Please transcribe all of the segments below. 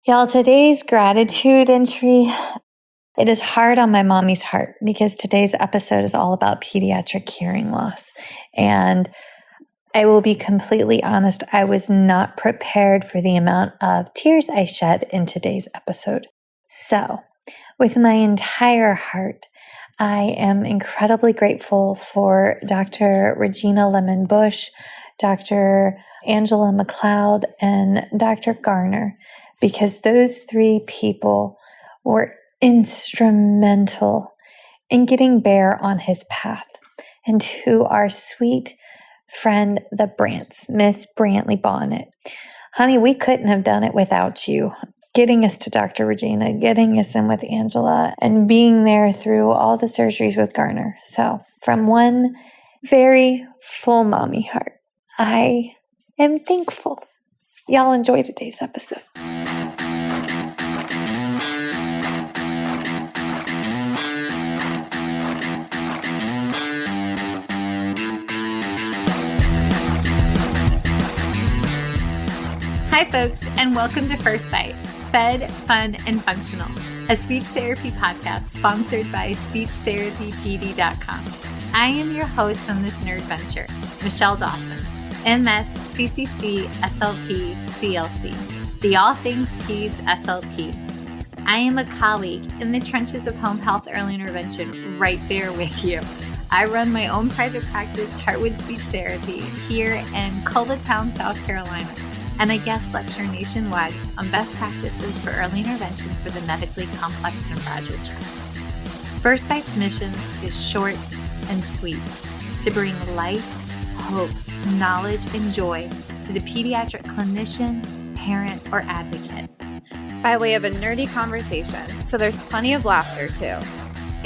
Y'all, today's gratitude entry, it is hard on my mommy's heart because today's episode is all about pediatric hearing loss. And I will be completely honest, I was not prepared for the amount of tears I shed in today's episode. So, with my entire heart, I am incredibly grateful for Dr. Regina Lemon-Bush, Dr. Angela McLeod, and Dr. Garner, because those three people were instrumental in getting Bear on his path. And to our sweet friend, the Brants, Miss Brantley Bonnet. Honey, we couldn't have done it without you. Getting us to Dr. Regina, getting us in with Angela, and being there through all the surgeries with Garner. So from one very full mommy heart, I am thankful. Y'all enjoy today's episode. Hi, folks, and welcome to First Bite, Fed, Fun, and Functional, a speech therapy podcast sponsored by SpeechTherapyPD.com. I am your host on this nerd venture, Michelle Dawson, MS, CCC, SLP, CLC, the All Things Peds SLP. I am a colleague in the trenches of home health early intervention right there with you. I run my own private practice, Heartwood Speech Therapy, here in Coletown, South Carolina, and I guest lecture nationwide on best practices for early intervention for the medically complex and fragile child. First Bite's mission is short and sweet, to bring light, hope, knowledge, and joy to the pediatric clinician, parent, or advocate. By way of a nerdy conversation, so there's plenty of laughter too.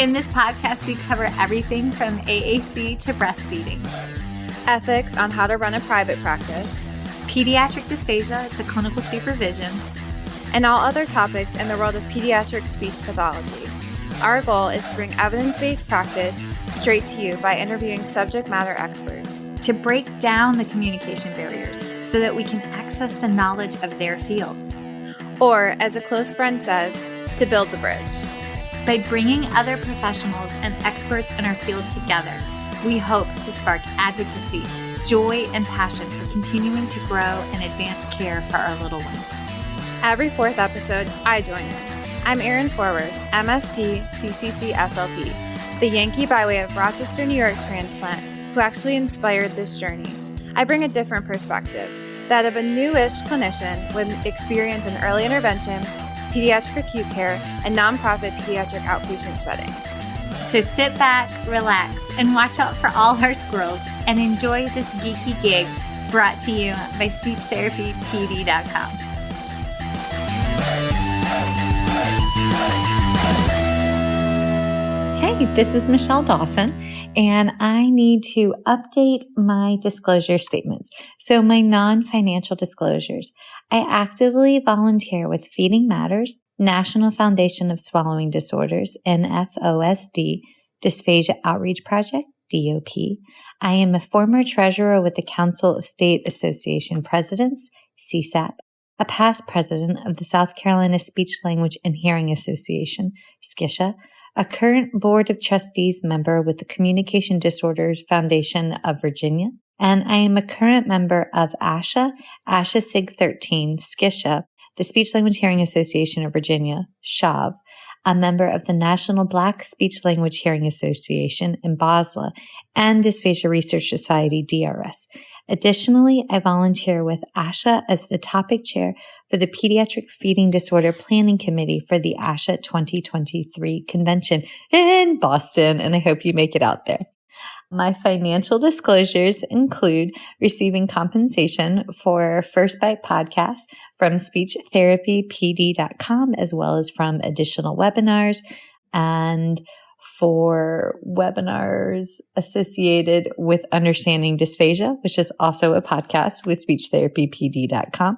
In this podcast, we cover everything from AAC to breastfeeding, ethics on how to run a private practice, pediatric dysphagia to clinical supervision, and all other topics in the world of pediatric speech pathology. Our goal is to bring evidence-based practice straight to you by interviewing subject matter experts. To break down the communication barriers so that we can access the knowledge of their fields. Or, as a close friend says, to build the bridge. By bringing other professionals and experts in our field together, we hope to spark advocacy, joy, and passion for continuing to grow and advance care for our little ones. Every fourth episode, I join in. I'm Erin Forward, MSP, CCC, SLP, the Yankee by way of Rochester, New York transplant, who actually inspired this journey. I bring a different perspective, that of a newish clinician with experience in early intervention, pediatric acute care, and nonprofit pediatric outpatient settings. So sit back, relax, and watch out for all our squirrels and enjoy this geeky gig brought to you by SpeechTherapyPD.com. Hey, this is Michelle Dawson, and I need to update my disclosure statements. So my non-financial disclosures. I actively volunteer with Feeding Matters, National Foundation of Swallowing Disorders, NFOSD, Dysphagia Outreach Project, DOP. I am a former treasurer with the Council of State Association Presidents, CSAP, a past president of the South Carolina Speech, Language, and Hearing Association, SCISHA, a current Board of Trustees member with the Communication Disorders Foundation of Virginia, and I am a current member of ASHA SIG 13, SCISHA, the Speech Language Hearing Association of Virginia, SHAV, a member of the National Black Speech Language Hearing Association in Basel, and Dysphagia Research Society, DRS. Additionally, I volunteer with ASHA as the topic chair for the Pediatric Feeding Disorder Planning Committee for the ASHA 2023 convention in Boston, and I hope you make it out there. My financial disclosures include receiving compensation for First Bite podcast from SpeechTherapyPD.com, as well as from additional webinars and for webinars associated with Understanding Dysphagia, which is also a podcast with SpeechTherapyPD.com.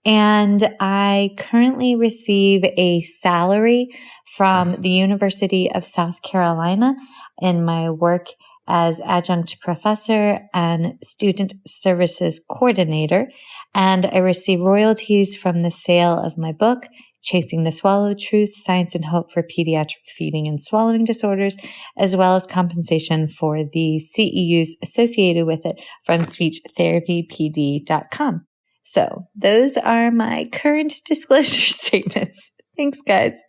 And I currently receive a salary from the University of South Carolina in my work as adjunct professor and student services coordinator, and I receive royalties from the sale of my book, Chasing the Swallow: Truth, Science, and Hope for Pediatric Feeding and Swallowing Disorders, as well as compensation for the CEUs associated with it from speechtherapypd.com. So those are my current disclosure statements. Thanks, guys.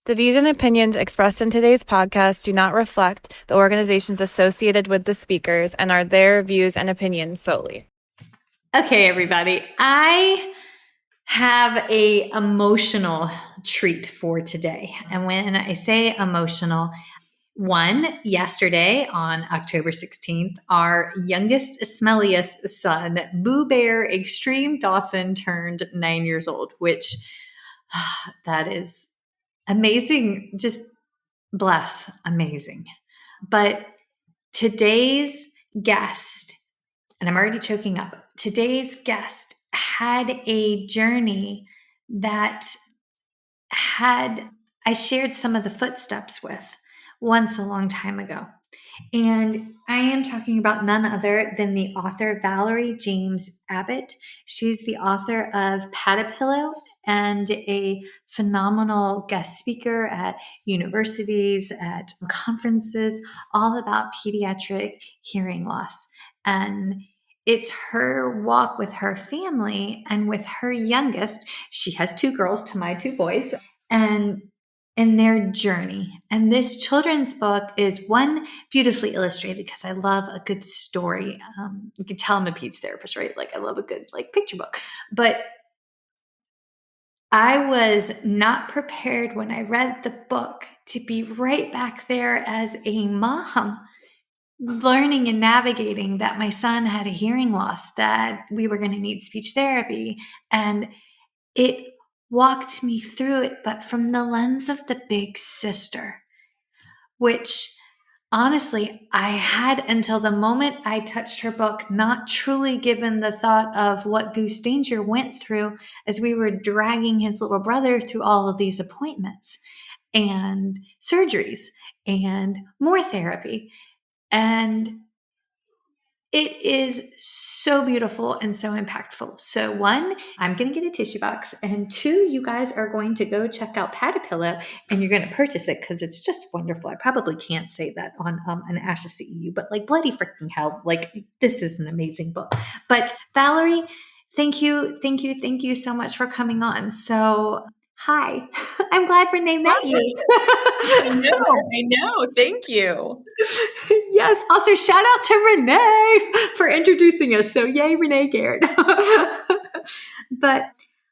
The views and opinions expressed in today's podcast do not reflect the organizations associated with the speakers and are their views and opinions solely. Okay, everybody. I have a emotional treat for today. And when I say emotional, yesterday on October 16th, our youngest, smelliest son, Boo Bear Extreme Dawson, turned 9 years old, which that is amazing. Just bless, amazing. But today's guest, and I'm already choking up, today's guest had a journey that I shared some of the footsteps with once a long time ago. And I am talking about none other than the author Valerie James Abbott. She's the author of Pediatric and a phenomenal guest speaker at universities, at conferences, all about pediatric hearing loss. And it's her walk with her family and with her youngest. She has 2 girls to my 2 boys, and in their journey. And this children's book is beautifully illustrated because I love a good story. You can tell I'm a peds therapist, right? Like I love a good picture book. But I was not prepared when I read the book to be right back there as a mom, learning and navigating that my son had a hearing loss, that we were going to need speech therapy. And it walked me through it, but from the lens of the big sister, which honestly, I had until the moment I touched her book, not truly given the thought of what Goose Danger went through as we were dragging his little brother through all of these appointments and surgeries and more therapy. And it is so beautiful and so impactful. So 1, I'm going to get a tissue box, and 2, you guys are going to go check out Patapillow and you're going to purchase it because it's just wonderful. I probably can't say that on an ASHA CEU, but like bloody freaking hell, like this is an amazing book. But Valerie, thank you so much for coming on. So hi, I'm glad Renee met you. I know. Thank you. Yes. Also, shout out to Renee for introducing us. So yay, Renee Garrett. But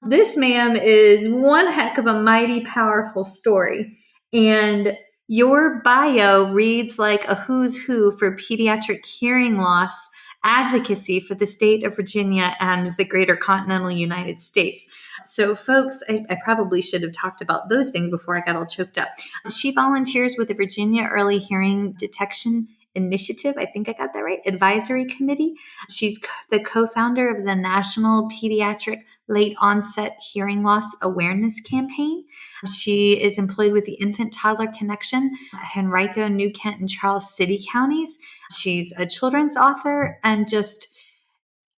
this, ma'am, is one heck of a mighty powerful story. And your bio reads like a who's who for pediatric hearing loss advocacy for the state of Virginia and the greater continental United States. So folks, I probably should have talked about those things before I got all choked up. She volunteers with the Virginia Early Hearing Detection Initiative, I think I got that right, Advisory Committee. She's the co-founder of the National Pediatric Late Onset Hearing Loss Awareness Campaign. She is employed with the Infant Toddler Connection, Henrico, New Kent, and Charles City counties. She's a children's author and just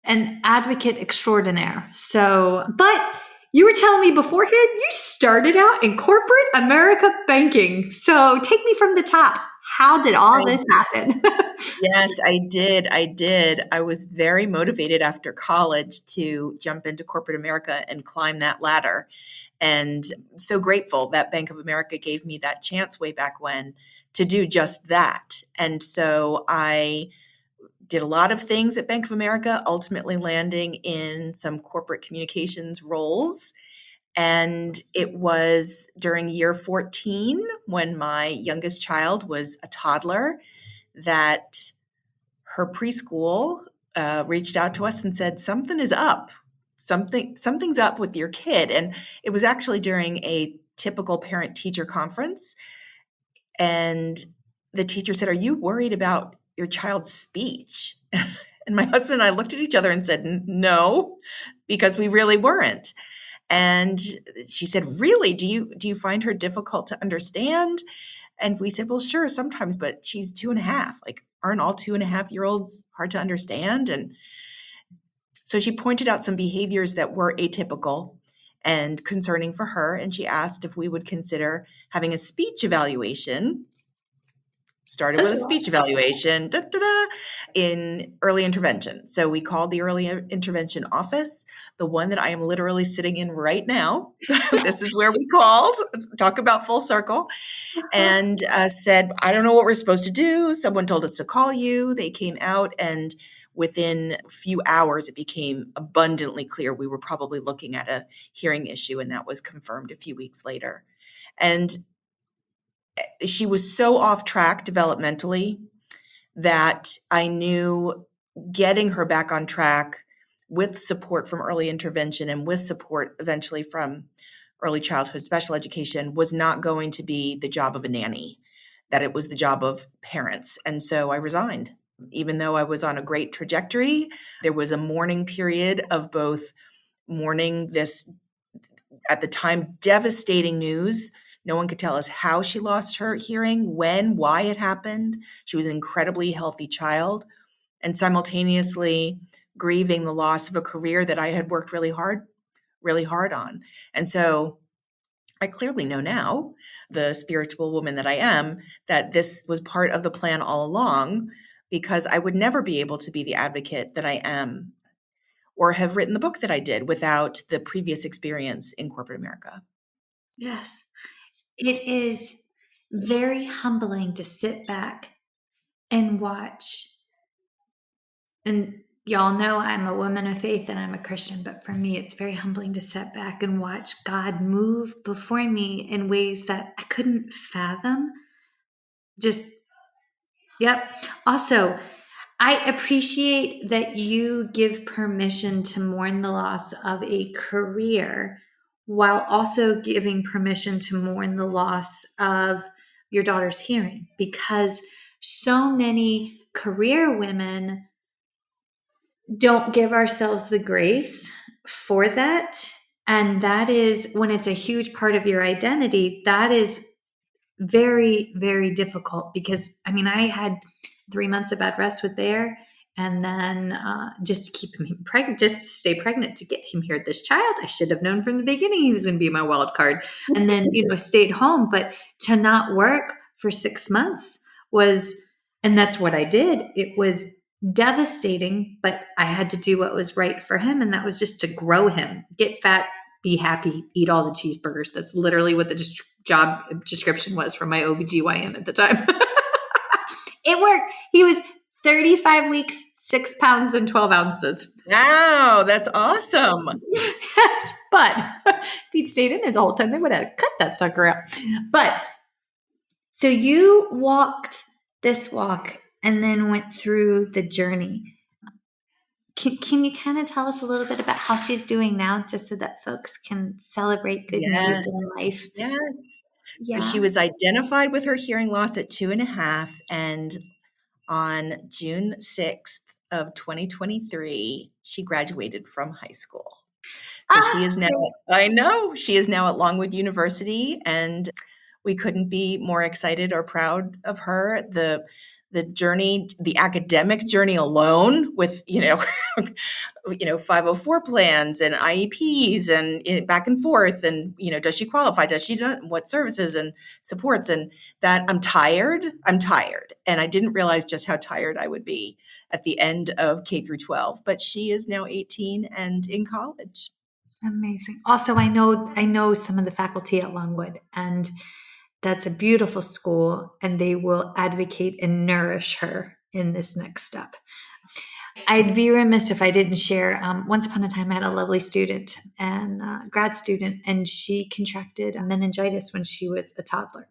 an advocate extraordinaire. So, but you were telling me beforehand, you started out in corporate America banking. So take me from the top. How did all this happen? Yes, I did. I was very motivated after college to jump into corporate America and climb that ladder. And so grateful that Bank of America gave me that chance way back when to do just that. And so I did a lot of things at Bank of America, ultimately landing in some corporate communications roles. And it was during year 14 when my youngest child was a toddler that her preschool reached out to us and said, something is up. Something's up with your kid. And it was actually during a typical parent-teacher conference. And the teacher said, "Are you worried about your child's speech?" And my husband and I looked at each other and said, "No," because we really weren't. And she said, "Really? Do you find her difficult to understand?" And we said, well, sure, sometimes, but she's 2.5. Like, aren't all 2.5-year-olds hard to understand? And so she pointed out some behaviors that were atypical and concerning for her. And she asked if we would consider having a speech evaluation. Started with a speech evaluation in early intervention. So we called the early intervention office, the one that I am literally sitting in right now. This is where we called, talk about full circle, and said, I don't know what we're supposed to do. Someone told us to call you. They came out, and within a few hours, it became abundantly clear we were probably looking at a hearing issue, and that was confirmed a few weeks later. And she was so off track developmentally that I knew getting her back on track with support from early intervention and with support eventually from early childhood special education was not going to be the job of a nanny, that it was the job of parents. And so I resigned. Even though I was on a great trajectory, there was a mourning period of both mourning this, at the time, devastating news. No one could tell us how she lost her hearing, when, why it happened. She was an incredibly healthy child, and simultaneously grieving the loss of a career that I had worked really hard on. And so I clearly know now, the spiritual woman that I am, that this was part of the plan all along, because I would never be able to be the advocate that I am or have written the book that I did without the previous experience in corporate America. Yes. It is very humbling to sit back and watch. And y'all know I'm a woman of faith and I'm a Christian, but for me, it's very humbling to sit back and watch God move before me in ways that I couldn't fathom. Yep. Also, I appreciate that you give permission to mourn the loss of a career while also giving permission to mourn the loss of your daughter's hearing, because so many career women don't give ourselves the grace for that. And that is, when it's a huge part of your identity, that is very, very difficult, because I had 3 months of bed rest with Bear, and then just to keep him pregnant, just to stay pregnant to get him here, this child. I should have known from the beginning he was going to be my wild card, and then stayed home. But to not work for 6 months and that's what I did. It was devastating, but I had to do what was right for him, and that was just to grow him, get fat, be happy, eat all the cheeseburgers. That's literally what the job description was from my OBGYN at the time. It worked. He was 35 weeks, 6 pounds and 12 ounces. Wow, that's awesome. Yes, but if he'd stayed in there the whole time, they would have cut that sucker out. But so you walked this walk and then went through the journey. Can you kind of tell us a little bit about how she's doing now, just so that folks can celebrate good news in life? Yes. Yeah. She was identified with her hearing loss at 2.5, and on June 6th of 2023, she graduated from high school. So she is now, I know, she is now at Longwood University, and we couldn't be more excited or proud of her. The journey, the academic journey alone with, 504 plans and IEPs and back and forth. And, does she qualify? Does she do what services and supports? And that I'm tired. And I didn't realize just how tired I would be at the end of K through 12, but she is now 18 and in college. Amazing. Also, I know some of the faculty at Longwood, and that's a beautiful school, and they will advocate and nourish her in this next step. I'd be remiss if I didn't share. Once upon a time, I had a lovely student and grad student, and she contracted meningitis when she was a toddler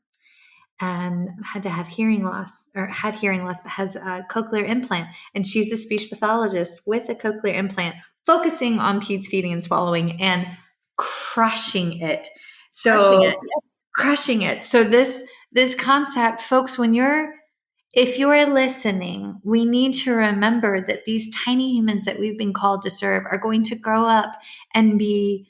and had hearing loss, but has a cochlear implant. And she's a speech pathologist with a cochlear implant, focusing on peds feeding and swallowing and crushing it. Crushing it. So this concept, folks, if you're listening, we need to remember that these tiny humans that we've been called to serve are going to grow up and be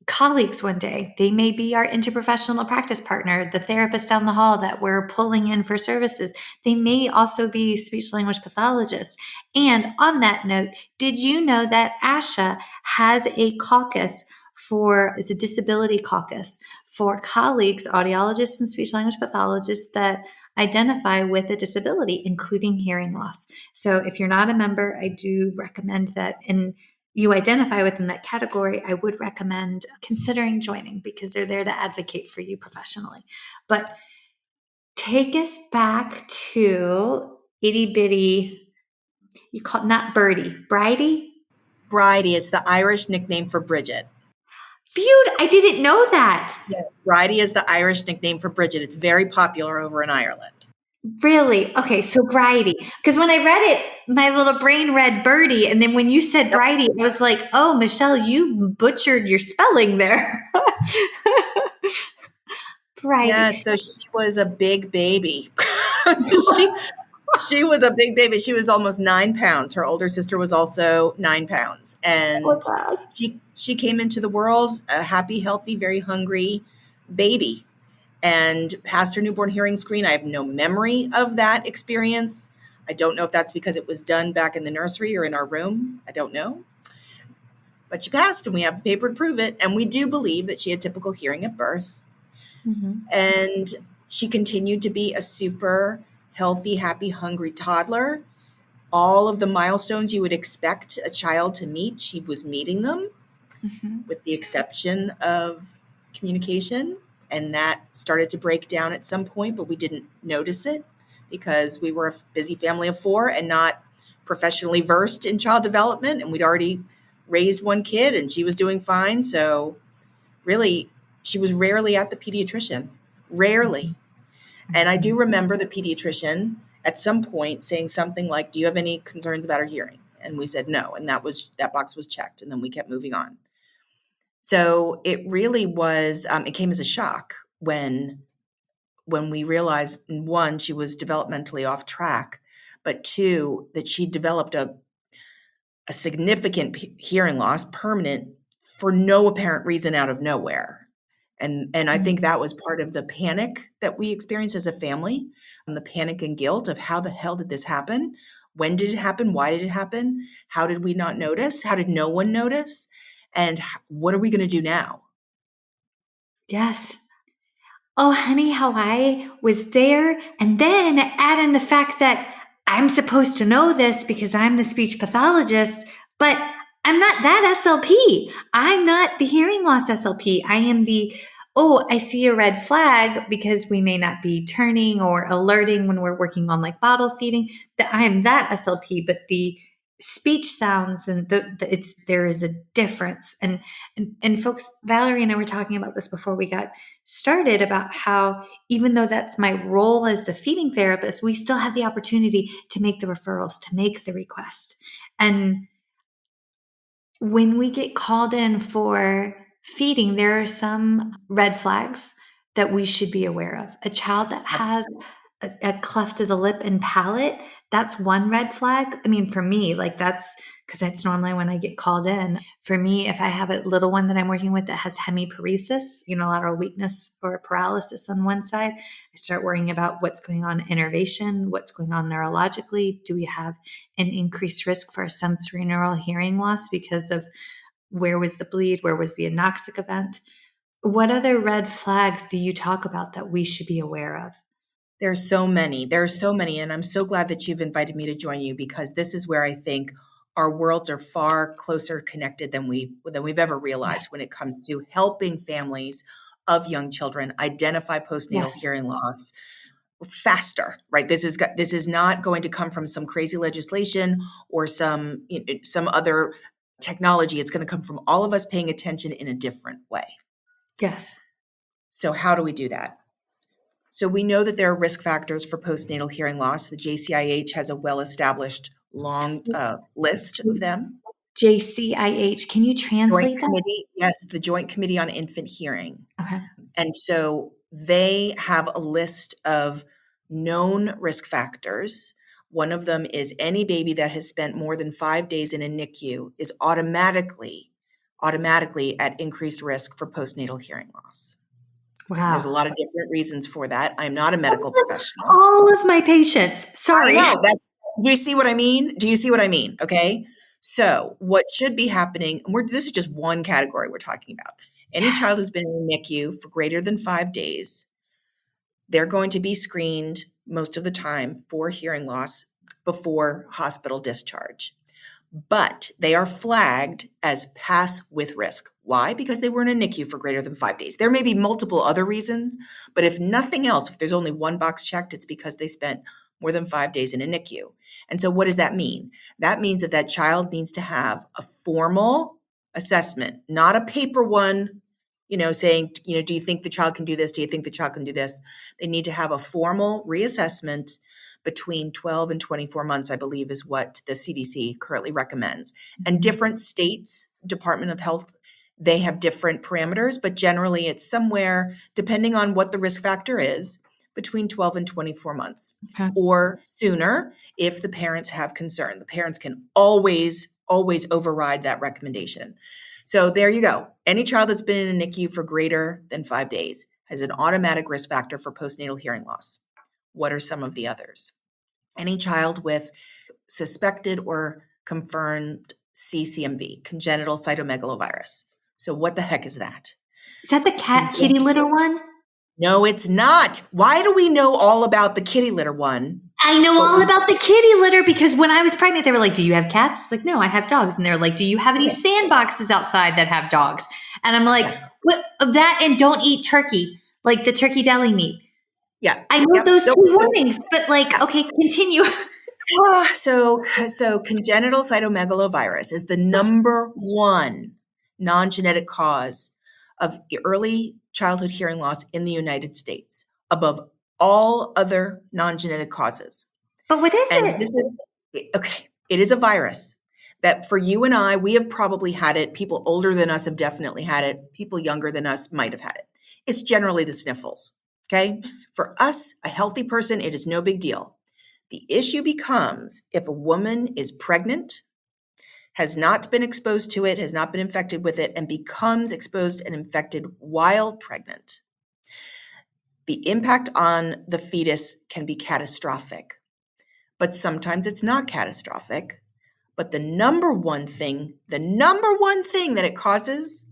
colleagues one day. They may be our interprofessional practice partner, the therapist down the hall that we're pulling in for services. They may also be speech language pathologists. And on that note, did you know that ASHA has a caucus it's a disability caucus for colleagues, audiologists and speech language pathologists that identify with a disability, including hearing loss. So if you're not a member, I do recommend that. And you identify within that category, I would recommend considering joining because they're there to advocate for you professionally. But take us back to itty bitty, you call it not Birdie, Bridie? Bridie, it's the Irish nickname for Bridget. Beautiful. I didn't know that. Yes, Bridie is the Irish nickname for Bridget. It's very popular over in Ireland. Really? Okay, so Bridie. Because when I read it, my little brain read Birdie. And then when you said Bridie, I was like, oh, Michelle, you butchered your spelling there. Bridie. Yeah, so she was a big baby. She was a big baby. She was almost 9 pounds. Her older sister was also 9 pounds. And she came into the world a happy, healthy, very hungry baby and passed her newborn hearing screen. I have no memory of that experience. I don't know if that's because it was done back in the nursery or in our room. I don't know. But she passed, and we have the paper to prove it. And we do believe that she had typical hearing at birth. Mm-hmm. And she continued to be a super healthy, happy, hungry toddler. All of the milestones you would expect a child to meet, she was meeting them, with the exception of communication. And that started to break down at some point, but we didn't notice it because we were a busy family of 4 and not professionally versed in child development. And we'd already raised 1 kid and she was doing fine. So really, she was rarely at the pediatrician, rarely. And I do remember the pediatrician at some point saying something like, do you have any concerns about her hearing? And we said no. And that box was checked. And then we kept moving on. So it really was, it came as a shock when we realized, 1, she was developmentally off track, but 2, that she developed a significant hearing loss, permanent, for no apparent reason out of nowhere. And I think that was part of the panic that we experienced as a family, and the panic and guilt of how the hell did this happen? When did it happen? Why did it happen? How did we not notice? How did no one notice? And what are we going to do now? Yes. Oh, honey, how I was there. And then add in the fact that I'm supposed to know this because I'm the speech pathologist, but I'm not that SLP. I'm not the hearing loss SLP. I am I see a red flag because we may not be turning or alerting when we're working on like bottle feeding, that I am that SLP, but the speech sounds and there is a difference. And folks, Valerie and I were talking about this before we got started about how even though that's my role as the feeding therapist, we still have the opportunity to make the referrals, to make the request. And when we get called in for feeding, there are some red flags that we should be aware of. A child that has a cleft of the lip and palate, that's one red flag. I mean, for me, like that's because it's normally when I get called in. For me, if I have a little one that I'm working with that has hemiparesis, unilateral weakness or paralysis on one side, I start worrying about what's going on innervation, what's going on neurologically. Do we have an increased risk for a sensory neural hearing loss because of where was the bleed? Where was the anoxic event? What other red flags do you talk about that we should be aware of? There's so many. There are so many. And I'm so glad that you've invited me to join you because this is where I think our worlds are far closer connected than we've ever realized when it comes to helping families of young children identify postnatal hearing loss faster, right? This is not going to come from some crazy legislation or some other technology. It's going to come from all of us paying attention in a different way. Yes. So how do we do that? So we know that there are risk factors for postnatal hearing loss. The JCIH has a well-established long list of them. JCIH, can you translate that? Yes, the Joint Committee on Infant Hearing. Okay. And so they have a list of known risk factors. One of them is any baby that has spent more than 5 days in a NICU is automatically automatically at increased risk for postnatal hearing loss. Wow. And there's a lot of different reasons for that. I'm not a medical professional. All of my patients. Sorry. I know. Do you see what I mean? Okay. So what should be happening, this is just one category we're talking about. Any child who's been in the NICU for greater than 5 days, they're going to be screened most of the time for hearing loss before hospital discharge. But they are flagged as pass with risk. Why? Because they were in a NICU for greater than 5 days. There may be multiple other reasons, but if nothing else, if there's only one box checked, it's because they spent more than 5 days in a NICU. And so what does that mean? That means that child needs to have a formal assessment, not a paper one, saying, do you think the child can do this? Do you think the child can do this? They need to have a formal reassessment between 12 and 24 months, I believe, is what the CDC currently recommends. And different states, Department of Health, they have different parameters, but generally it's somewhere, depending on what the risk factor is, between 12 and 24 months or sooner if the parents have concern. The parents can always override that recommendation. So there you go. Any child that's been in a NICU for greater than 5 days has an automatic risk factor for postnatal hearing loss. What are some of the others? Any child with suspected or confirmed CCMV, congenital cytomegalovirus. So what the heck is that? Is that the kitty litter one? No, it's not. Why do we know all about the kitty litter one? I know all about the kitty litter because when I was pregnant, they were like, do you have cats? I was like, no, I have dogs. And they're like, do you have any sandboxes outside that have dogs? And I'm like, what? That and don't eat turkey, like the turkey deli meat. Yeah. I know those two warnings, but okay, continue. So congenital cytomegalovirus is the number one non-genetic cause of early childhood hearing loss in the United States, above all other non-genetic causes. But what is it? This is it is a virus that for you and I, we have probably had it. People older than us have definitely had it. People younger than us might have had it. It's generally the sniffles. Okay. For us, a healthy person, it is no big deal. The issue becomes if a woman is pregnant, has not been exposed to it, has not been infected with it, and becomes exposed and infected while pregnant. The impact on the fetus can be catastrophic, but sometimes it's not catastrophic. But the number one thing that it causes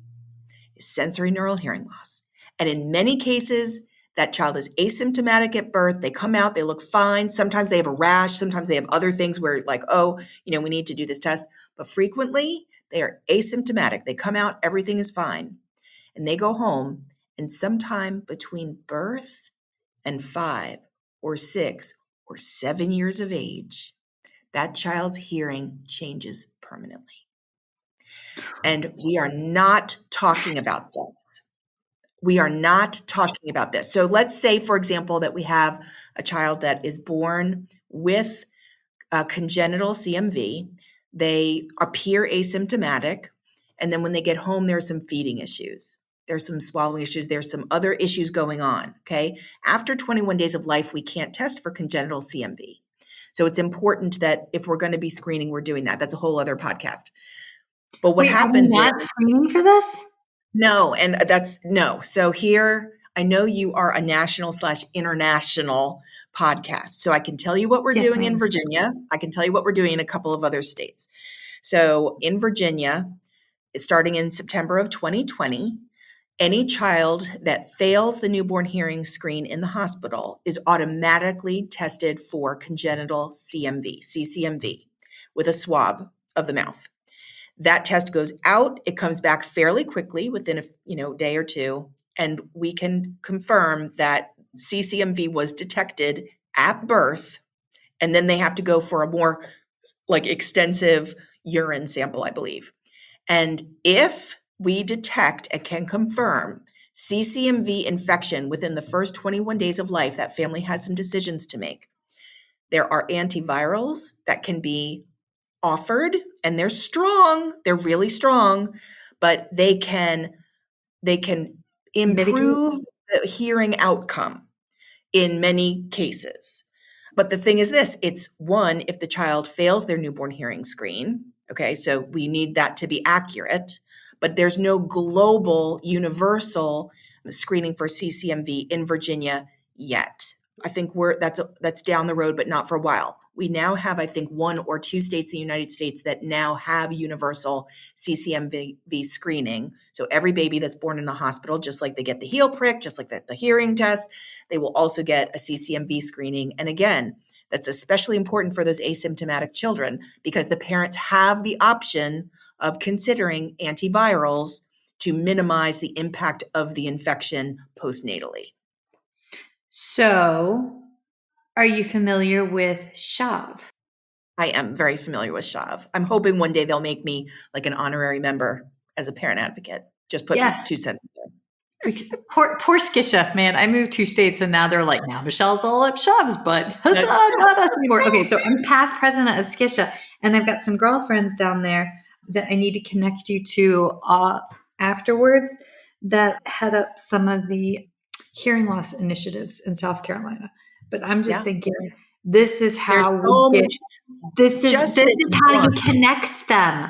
is sensory neural hearing loss. And in many cases, that child is asymptomatic at birth. They come out, they look fine. Sometimes they have a rash. Sometimes they have other things where we need to do this test. But frequently, they are asymptomatic. They come out, everything is fine. And they go home, and sometime between birth and 5 or 6 or 7 years of age, that child's hearing changes permanently. And we are not talking about this. So let's say, for example, that we have a child that is born with congenital CMV. They appear asymptomatic. And then when they get home, there's some feeding issues. There's some swallowing issues. There's some other issues going on. Okay. After 21 days of life, we can't test for congenital CMV. So it's important that if we're going to be screening, we're doing that. That's a whole other podcast. But what happens are you not screening for this? No, and no. So here, I know you are a national/international podcast. So I can tell you what we're doing in Virginia. I can tell you what we're doing in a couple of other states. So in Virginia, starting in September of 2020, any child that fails the newborn hearing screen in the hospital is automatically tested for congenital CMV, CCMV, with a swab of the mouth. That test goes out. It comes back fairly quickly within a day or two, and we can confirm that CCMV was detected at birth, and then they have to go for a more extensive urine sample, I believe. And if we detect and can confirm CCMV infection within the first 21 days of life, that family has some decisions to make. There are antivirals that can be offered, and they're strong. They're really strong, but they can improve the hearing outcome in many cases. But the thing is this, it's one, if the child fails their newborn hearing screen, okay, so we need that to be accurate. but there's no global universal screening for CCMV in Virginia yet. I think that's down the road, but not for a while. We now have, I think, 1 or 2 states in the United States that now have universal CCMV screening. So every baby that's born in the hospital, just like they get the heel prick, just like the hearing test, they will also get a CCMV screening. And again, that's especially important for those asymptomatic children because the parents have the option of considering antivirals to minimize the impact of the infection postnatally. So, are you familiar with SHAV? I am very familiar with SHAV. I'm hoping one day they'll make me like an honorary member as a parent advocate. Just put 2 cents in there. Poor Skisha, man. I moved 2 states and now they're like, now Michelle's all up Shav's butt. Huzzah, not us anymore. Okay, so I'm past president of Skisha and I've got some girlfriends down there that I need to connect you to afterwards that head up some of the hearing loss initiatives in South Carolina. But I'm just thinking, this is how this is how you connect them.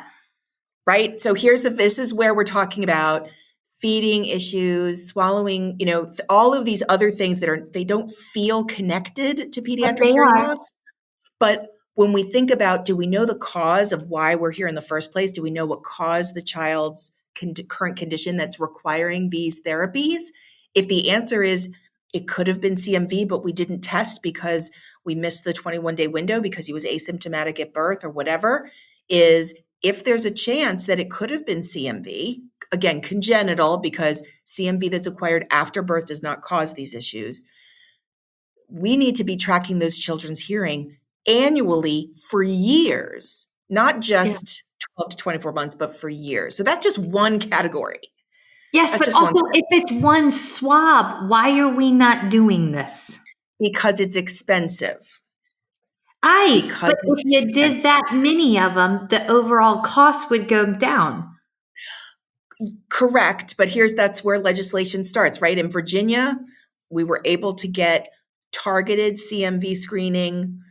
Right? So this is where we're talking about feeding issues, swallowing, all of these other things they don't feel connected to pediatric hearing loss. But when we think about, do we know the cause of why we're here in the first place? Do we know what caused the child's current condition that's requiring these therapies? If the answer is it could have been CMV, but we didn't test because we missed the 21-day window because he was asymptomatic at birth or whatever, if there's a chance that it could have been CMV, again, congenital, because CMV that's acquired after birth does not cause these issues, we need to be tracking those children's hearing annually for years, not just 12 to 24 months, but for years. So that's just one category. Yes, that's but also if it's one swab, why are we not doing this? Because it's expensive. But if you did that many of them, the overall cost would go down. Correct. But that's where legislation starts, right? In Virginia, we were able to get targeted CCMV screening,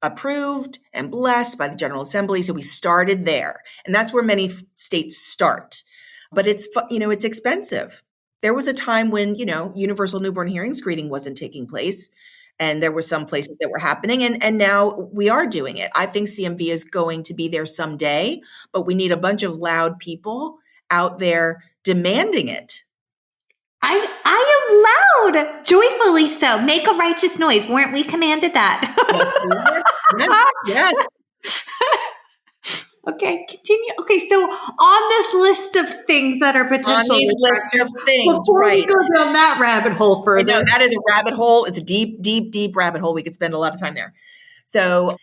approved and blessed by the General Assembly. So we started there. And that's where many states start. But it's expensive. There was a time when, universal newborn hearing screening wasn't taking place. And there were some places that were happening. And now we are doing it. I think CMV is going to be there someday, but we need a bunch of loud people out there demanding it. I am loud, joyfully so. Make a righteous noise. Weren't we commanded that? Yes. Okay, continue. Okay, so on this list of things that are potential before we go down that rabbit hole further. I know, that is a rabbit hole. It's a deep, deep, deep rabbit hole. We could spend a lot of time there. So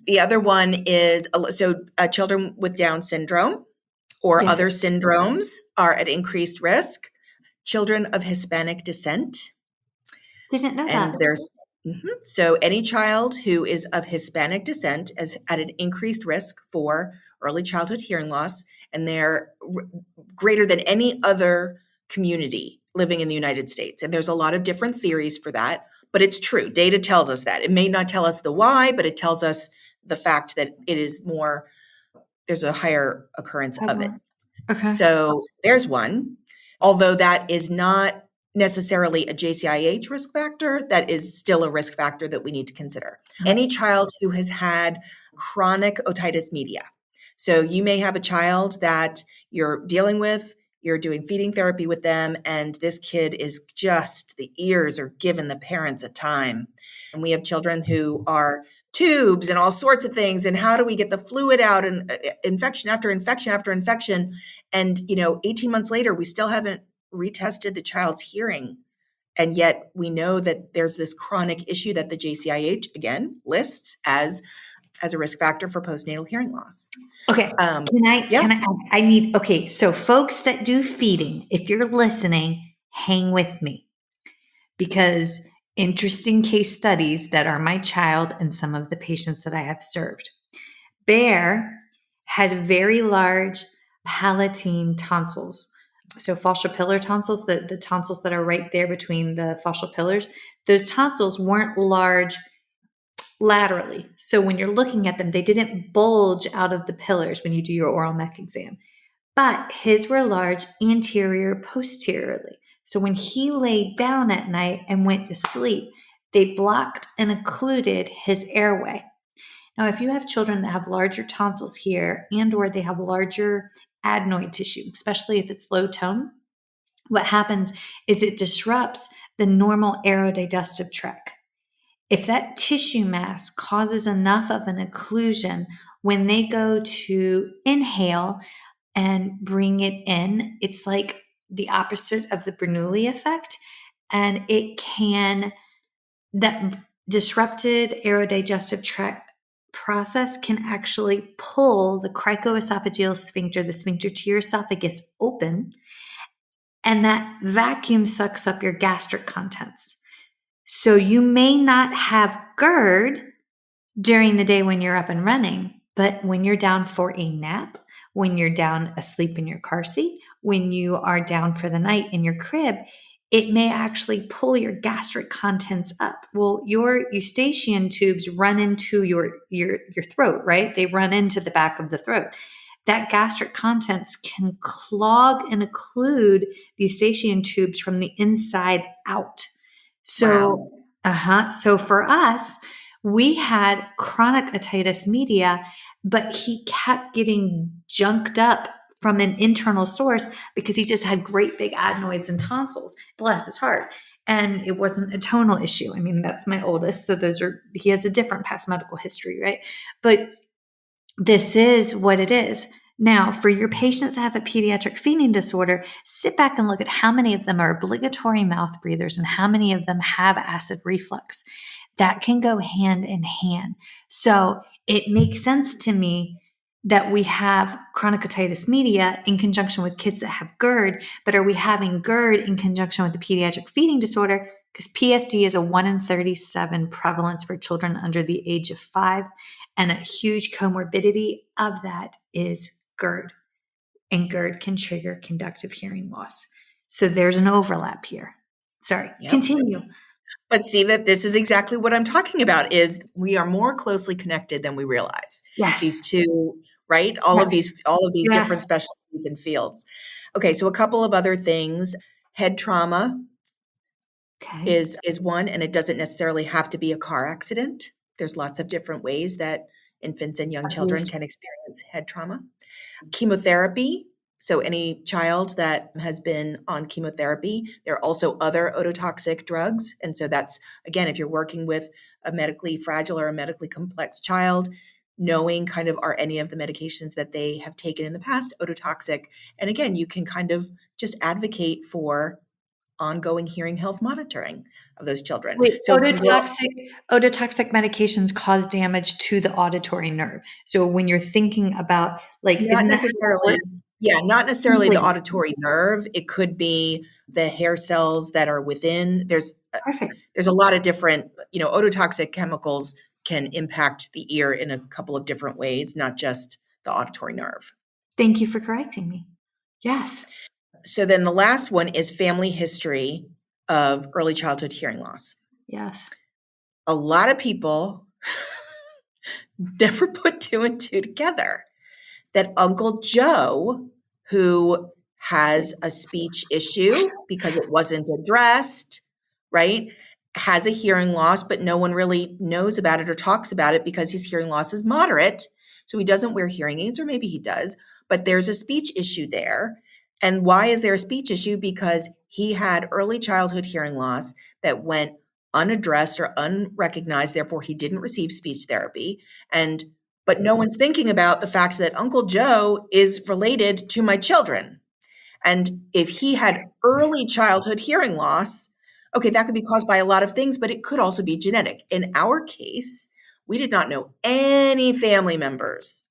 the other one is, children with Down syndrome or other syndromes are at increased risk. Children of Hispanic descent. Didn't know that. So any child who is of Hispanic descent is at an increased risk for early childhood hearing loss, and they're greater than any other community living in the United States. And there's a lot of different theories for that, but it's true. Data tells us that. It may not tell us the why, but it tells us the fact that it is there's a higher occurrence of it. Okay. So there's one. Although that is not necessarily a JCIH risk factor, that is still a risk factor that we need to consider. Any child who has had chronic otitis media. So you may have a child that you're dealing with, you're doing feeding therapy with them, and this kid is the ears are giving the parents a time. And we have children who are tubes and all sorts of things. And how do we get the fluid out, and infection after infection after infection? And, 18 months later, we still haven't retested the child's hearing. And yet we know that there's this chronic issue that the JCIH, again, lists as a risk factor for postnatal hearing loss. Okay. So folks that do feeding, if you're listening, hang with me, because interesting case studies that are my child and some of the patients that I have served. Bear had very large palatine tonsils. So fascial pillar tonsils, the tonsils that are right there between the fascial pillars, those tonsils weren't large laterally. So when you're looking at them, they didn't bulge out of the pillars when you do your oral mech exam. But his were large anterior posteriorly. So when he laid down at night and went to sleep, they blocked and occluded his airway. Now, if you have children that have larger tonsils here and or they have larger adenoid tissue, especially if it's low tone, what happens is it disrupts the normal aerodigestive tract. If that tissue mass causes enough of an occlusion, when they go to inhale and bring it in, it's like the opposite of the Bernoulli effect. And that disrupted aerodigestive tract process can actually pull the cricoesophageal sphincter, the sphincter to your esophagus, open, and that vacuum sucks up your gastric contents. So you may not have GERD during the day when you're up and running, but when you're down for a nap, when you're down asleep in your car seat, when you are down for the night in your crib, it may actually pull your gastric contents up. Well, your eustachian tubes run into your throat, right? They run into the back of the throat. That gastric contents can clog and occlude the eustachian tubes from the inside out. So, so for us, we had chronic otitis media, but he kept getting junked up from an internal source because he just had great big adenoids and tonsils, bless his heart. And it wasn't a tonal issue. I mean, that's my oldest. So he has a different past medical history, right? But this is what it is. Now, for your patients that have a pediatric feeding disorder, sit back and look at how many of them are obligatory mouth breathers and how many of them have acid reflux. That can go hand in hand. So it makes sense to me that we have chronic otitis media in conjunction with kids that have GERD, but are we having GERD in conjunction with the pediatric feeding disorder? Because PFD is a 1 in 37 prevalence for children under the age of 5, and a huge comorbidity of that is GERD, and GERD can trigger conductive hearing loss. So there's an overlap here. Sorry, Continue. But see that this is exactly what I'm talking about, is we are more closely connected than we realize. Yes. These two, right? All of these different specialties and fields. Okay, so a couple of other things. Head trauma is one, and it doesn't necessarily have to be a car accident. There's lots of different ways that infants and young children can experience head trauma. Chemotherapy. So any child that has been on chemotherapy, there are also other ototoxic drugs. And so that's, again, if you're working with a medically fragile or a medically complex child, knowing kind of are any of the medications that they have taken in the past ototoxic. And again, you can kind of just advocate for ongoing hearing health monitoring of those children. Wait, so ototoxic medications cause damage to the auditory nerve. So when you're thinking about not necessarily the auditory nerve, it could be the hair cells that are within. There's a lot of different, ototoxic chemicals can impact the ear in a couple of different ways, not just the auditory nerve. Thank you for correcting me. Yes. So then the last one is family history of early childhood hearing loss. Yes. A lot of people never put 2 and 2 together that Uncle Joe, who has a speech issue because it wasn't addressed, right, has a hearing loss, but no one really knows about it or talks about it because his hearing loss is moderate. So he doesn't wear hearing aids, or maybe he does, but there's a speech issue there. And why is there a speech issue? Because he had early childhood hearing loss that went unaddressed or unrecognized, therefore he didn't receive speech therapy. But no one's thinking about the fact that Uncle Joe is related to my children. And if he had early childhood hearing loss, okay, that could be caused by a lot of things, but it could also be genetic. In our case, we did not know any family members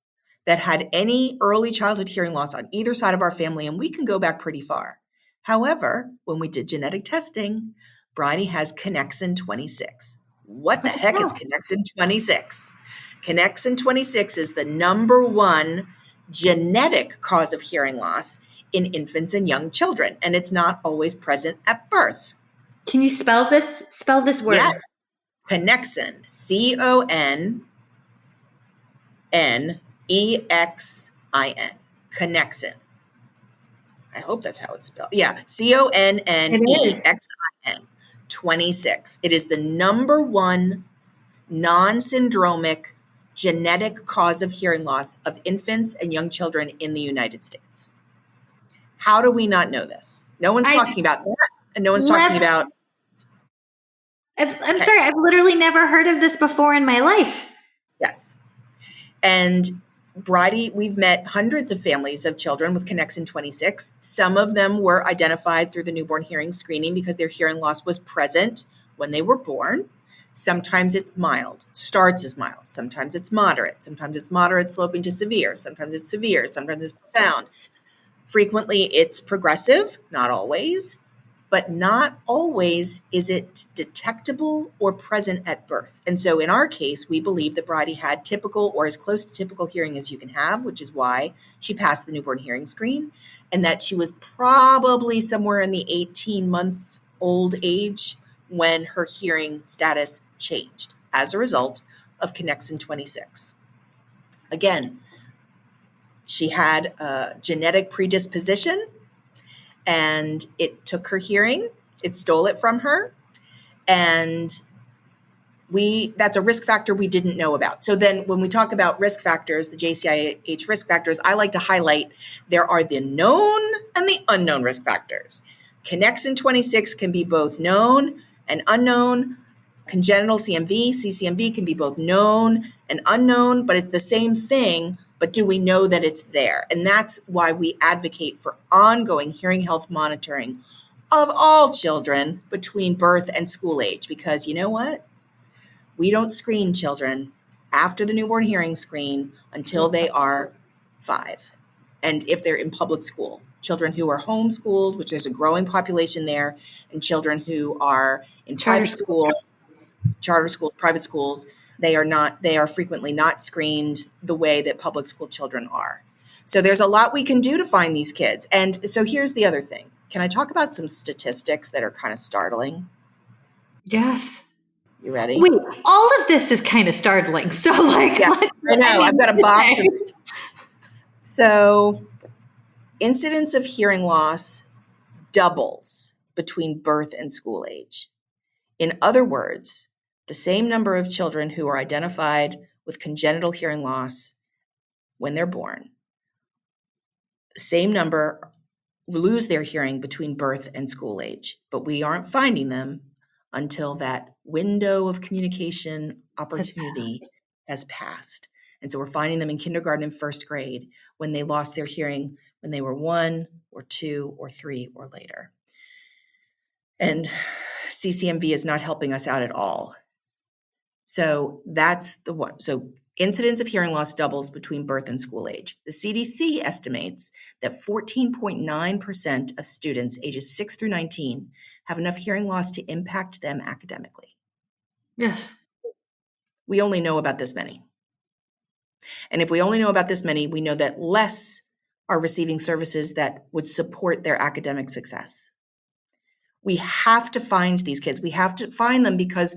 that had any early childhood hearing loss on either side of our family, and we can go back pretty far. However, when we did genetic testing, Bridie has connexin 26. What the heck is connexin 26? Connexin 26 is the number one genetic cause of hearing loss in infants and young children, and it's not always present at birth. Can you spell this word? Yes. Connexin, CONNEXIN, Connexin. I hope that's how it's spelled. Yeah, CONNEXIN, 26. It is the number one non-syndromic genetic cause of hearing loss of infants and young children in the United States. How do we not know this? No one's talking about that, and no one's talking about... I'm sorry, I've literally never heard of this before in my life. Yes. And Bridie, we've met hundreds of families of children with Connexin 26. Some of them were identified through the newborn hearing screening because their hearing loss was present when they were born. Sometimes it's mild, starts as mild. Sometimes it's moderate. Sometimes it's moderate sloping to severe. Sometimes it's severe. Sometimes it's profound. Frequently it's progressive, not always, but not always is it detectable or present at birth. And so in our case, we believe that Bridie had typical or as close to typical hearing as you can have, which is why she passed the newborn hearing screen, and that she was probably somewhere in the 18-month-old age when her hearing status changed as a result of Connexin 26. Again, she had a genetic predisposition, and it took her hearing. It stole it from her. And that's a risk factor we didn't know about. So then when we talk about risk factors, the JCIH risk factors, I like to highlight there are the known and the unknown risk factors. Connexin 26 can be both known and unknown. Congenital CMV, CCMV can be both known and unknown, but it's the same thing. But do we know that it's there? And that's why we advocate for ongoing hearing health monitoring of all children between birth and school age. Because you know what? We don't screen children after the newborn hearing screen until they are 5. And if they're in public school, children who are homeschooled, which there's a growing population there, and children who are in private school, charter schools, private schools, they are frequently not screened the way that public school children are. So there's a lot we can do to find these kids. And so here's the other thing. Can I talk about some statistics that are kind of startling? Yes. You ready? Wait, all of this is kind of startling. So yeah, I know. I've got a box of So incidence of hearing loss doubles between birth and school age. In other words, the same number of children who are identified with congenital hearing loss when they're born, the same number lose their hearing between birth and school age, but we aren't finding them until that window of communication opportunity has passed. And so we're finding them in kindergarten and first grade when they lost their hearing when they were 1 or 2 or 3 or later. And CCMV is not helping us out at all. So that's the one. So incidence of hearing loss doubles between birth and school age. The CDC estimates that 14.9% of students ages 6 through 19 have enough hearing loss to impact them academically. Yes. We only know about this many. And if we only know about this many, we know that less are receiving services that would support their academic success. We have to find these kids. We have to find them because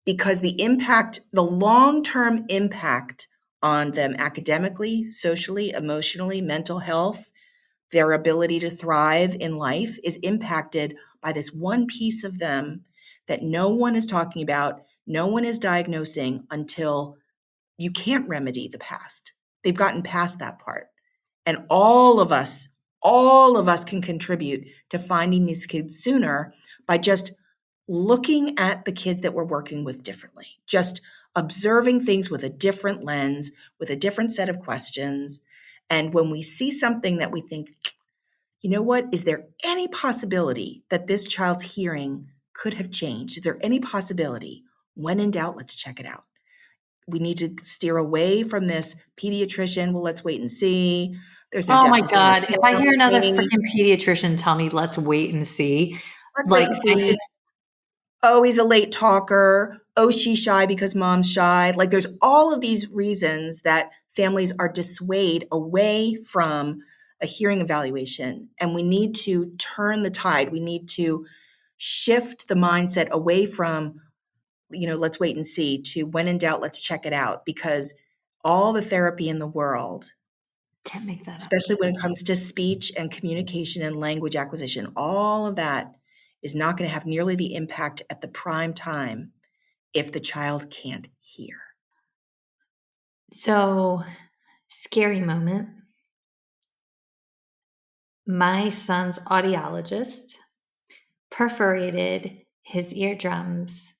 the impact, the long-term impact on them academically, socially, emotionally, mental health, their ability to thrive in life is impacted by this one piece of them that no one is talking about, no one is diagnosing until you can't remedy the past. They've gotten past that part. And all of us can contribute to finding these kids sooner by just looking at the kids that we're working with differently, just observing things with a different lens, with a different set of questions. And when we see something that we think, you know what, is there any possibility that this child's hearing could have changed? Is there any possibility? When in doubt, let's check it out. We need to steer away from this pediatrician. Well, let's wait and see. There's no oh my deficit God. of If I hear another hearing. freaking pediatrician tell me, let's wait and see. Let's wait and see. Oh, he's a late talker. Oh, she's shy because mom's shy. Like there's all of these reasons that families are dissuaded away from a hearing evaluation. And we need to turn the tide. We need to shift the mindset away from let's wait and see, to when in doubt, let's check it out, because all the therapy in the world, Can't make that up. especially when it comes to speech and communication and language acquisition, all of that is not going to have nearly the impact at the prime time if the child can't hear. So, scary moment. My son's audiologist perforated his eardrums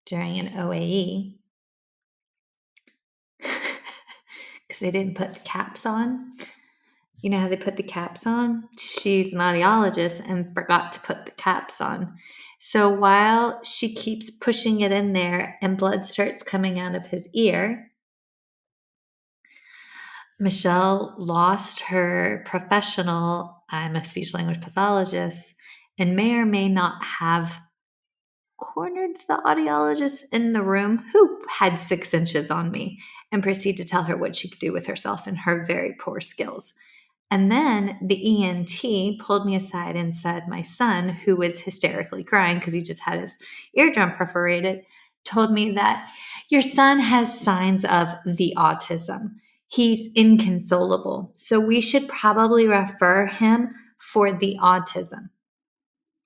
during an OAE because they didn't put the caps on. You know how they put the caps on? She's an audiologist and forgot to put the caps on. So while she keeps pushing it in there and blood starts coming out of his ear, Michelle lost her professional, I'm a speech language pathologist, and may or may not have cornered the audiologist in the room who had 6 inches on me and proceeded to tell her what she could do with herself and her very poor skills. And then the ENT pulled me aside and said, my son, who was hysterically crying because he just had his eardrum perforated, told me that your son has signs of the autism. He's inconsolable. So we should probably refer him for the autism.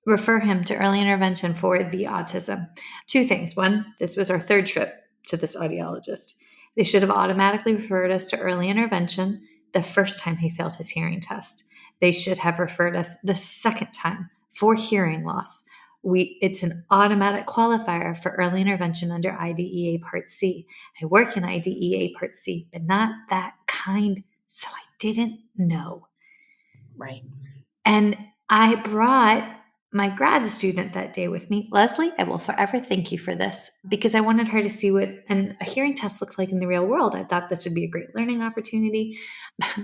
Refer him to early intervention for the autism. 2 things. 1, this was our 3rd trip to this audiologist. They should have automatically referred us to early intervention the first time he failed his hearing test. They should have referred us the 2nd time for hearing loss. It's an automatic qualifier for early intervention under IDEA Part C. I work in IDEA Part C, but not that kind, so I didn't know. Right. And I brought my grad student that day with me. Leslie, I will forever thank you for this, because I wanted her to see what a hearing test looked like in the real world. I thought this would be a great learning opportunity.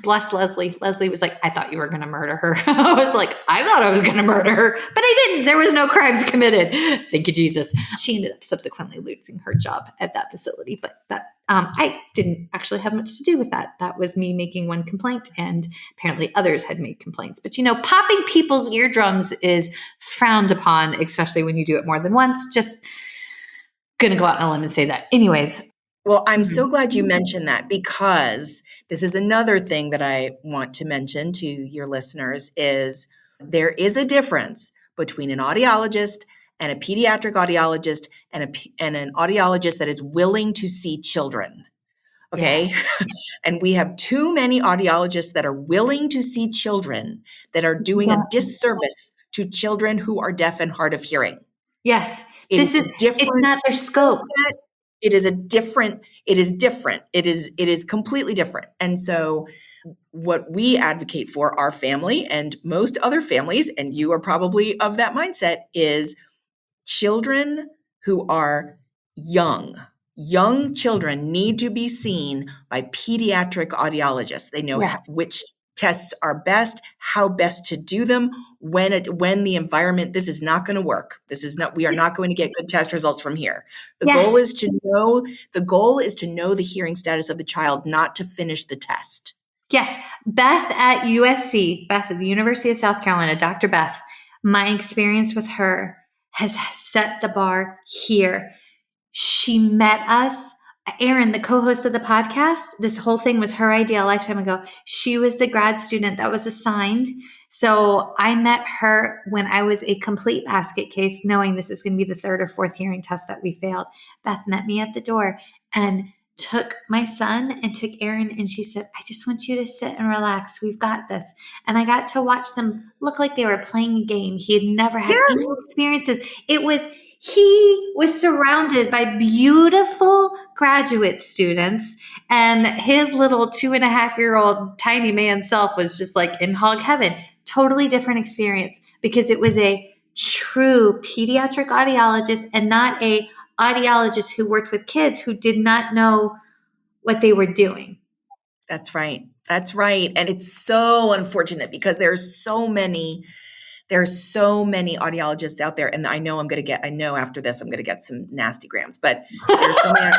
Bless Leslie. Leslie was like, I thought you were going to murder her. I was like, I thought I was going to murder her, but I didn't. There was no crimes committed. Thank you, Jesus. She ended up subsequently losing her job at that facility, but I didn't actually have much to do with that. That was me making one complaint, and apparently others had made complaints. But popping people's eardrums is frowned upon, especially when you do it more than once. Just gonna go out on a limb and say that. Anyways. Well, I'm so glad you mentioned that, because this is another thing that I want to mention to your listeners is there is a difference between an audiologist and a pediatric audiologist and an audiologist that is willing to see children. Okay. Yeah. And we have too many audiologists that are willing to see children that are doing a disservice to children who are deaf and hard of hearing. Yes. It's not their scope. It is different. It is completely different. And so what we advocate for our family and most other families, and you are probably of that mindset, is children who are young children need to be seen by pediatric audiologists. They know which tests are best, how best to do them, when the environment, this is not going to work. We are not going to get good test results from here. The goal is to know the hearing status of the child, not to finish the test. Yes. Beth at USC, Beth at the University of South Carolina, Dr. Beth, my experience with her has set the bar here. She met us. Erin, the co-host of the podcast, this whole thing was her idea a lifetime ago. She was the grad student that was assigned. So I met her when I was a complete basket case, knowing this is going to be the 3rd or 4th hearing test that we failed. Beth met me at the door and took my son and took Erin, and she said, I just want you to sit and relax. We've got this. And I got to watch them look like they were playing a game. He had never had any experiences. He was surrounded by beautiful graduate students, and his little 2.5-year-old tiny man self was just like in hog heaven. Totally different experience, because it was a true pediatric audiologist and not a audiologist who worked with kids who did not know what they were doing. That's right. And it's so unfortunate, because there's so many audiologists out there, and I know after this I'm going to get some nasty grams, but there's so many.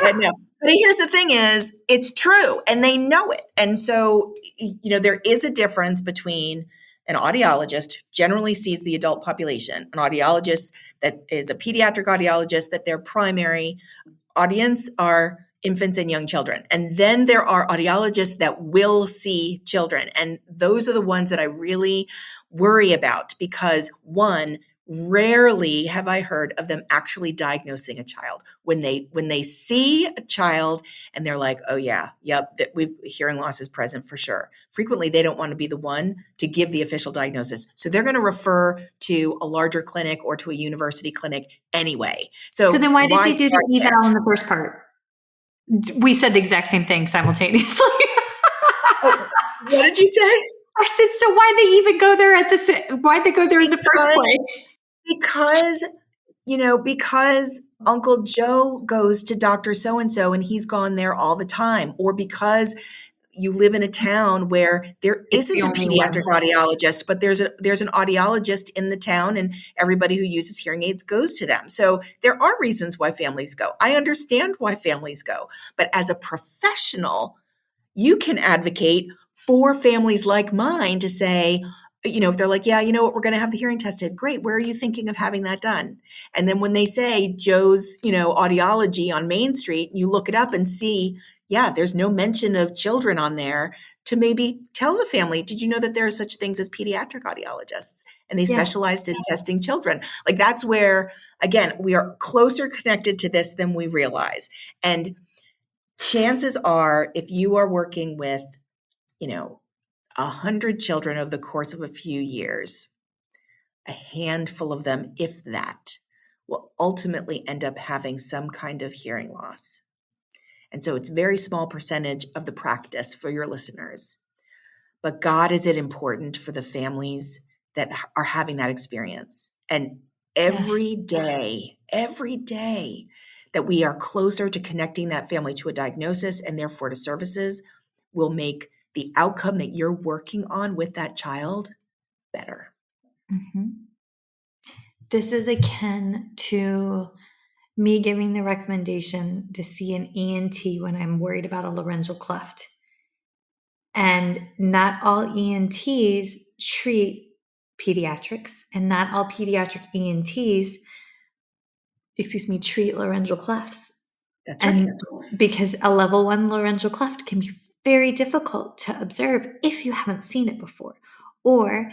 I know. But here's the thing is, it's true, and they know it. And so, there is a difference between an audiologist generally sees the adult population, an audiologist that is a pediatric audiologist, that their primary audience are infants and young children. And then there are audiologists that will see children. And those are the ones that I really worry about because, one, rarely have I heard of them actually diagnosing a child. When they see a child and they're like, oh yeah, yep, hearing loss is present for sure. Frequently, they don't want to be the one to give the official diagnosis. So they're going to refer to a larger clinic or to a university clinic anyway. So then why did they do the start eval in the first part? We said the exact same thing simultaneously. Oh, what did you say? I said, so why'd they even go there why'd they go there in the first place? Because Uncle Joe goes to Dr. So-and-so and he's gone there all the time, or because you live in a town where there isn't a pediatric audiologist, but there's an audiologist in the town and everybody who uses hearing aids goes to them. So there are reasons why families go. I understand why families go, but as a professional, you can advocate for families like mine to say, if they're like, yeah, you know what, we're going to have the hearing tested. Great. Where are you thinking of having that done? And then when they say Joe's, audiology on Main Street, you look it up and see, yeah, there's no mention of children on there, to maybe tell the family, did you know that there are such things as pediatric audiologists and they specialized in testing children? Like that's where, again, we are closer connected to this than we realize. And chances are, if you are working with, 100 children over the course of a few years, a handful of them, if that, will ultimately end up having some kind of hearing loss. And so it's a very small percentage of the practice for your listeners. But God, is it important for the families that are having that experience? And every day that we are closer to connecting that family to a diagnosis and therefore to services will make the outcome that you're working on with that child better. Mm-hmm. This is akin to me giving the recommendation to see an ENT when I'm worried about a laryngeal cleft. And not all ENTs treat pediatrics, and not all pediatric ENTs, treat laryngeal clefts. That's and right. Because a level 1 laryngeal cleft can be very difficult to observe if you haven't seen it before. Or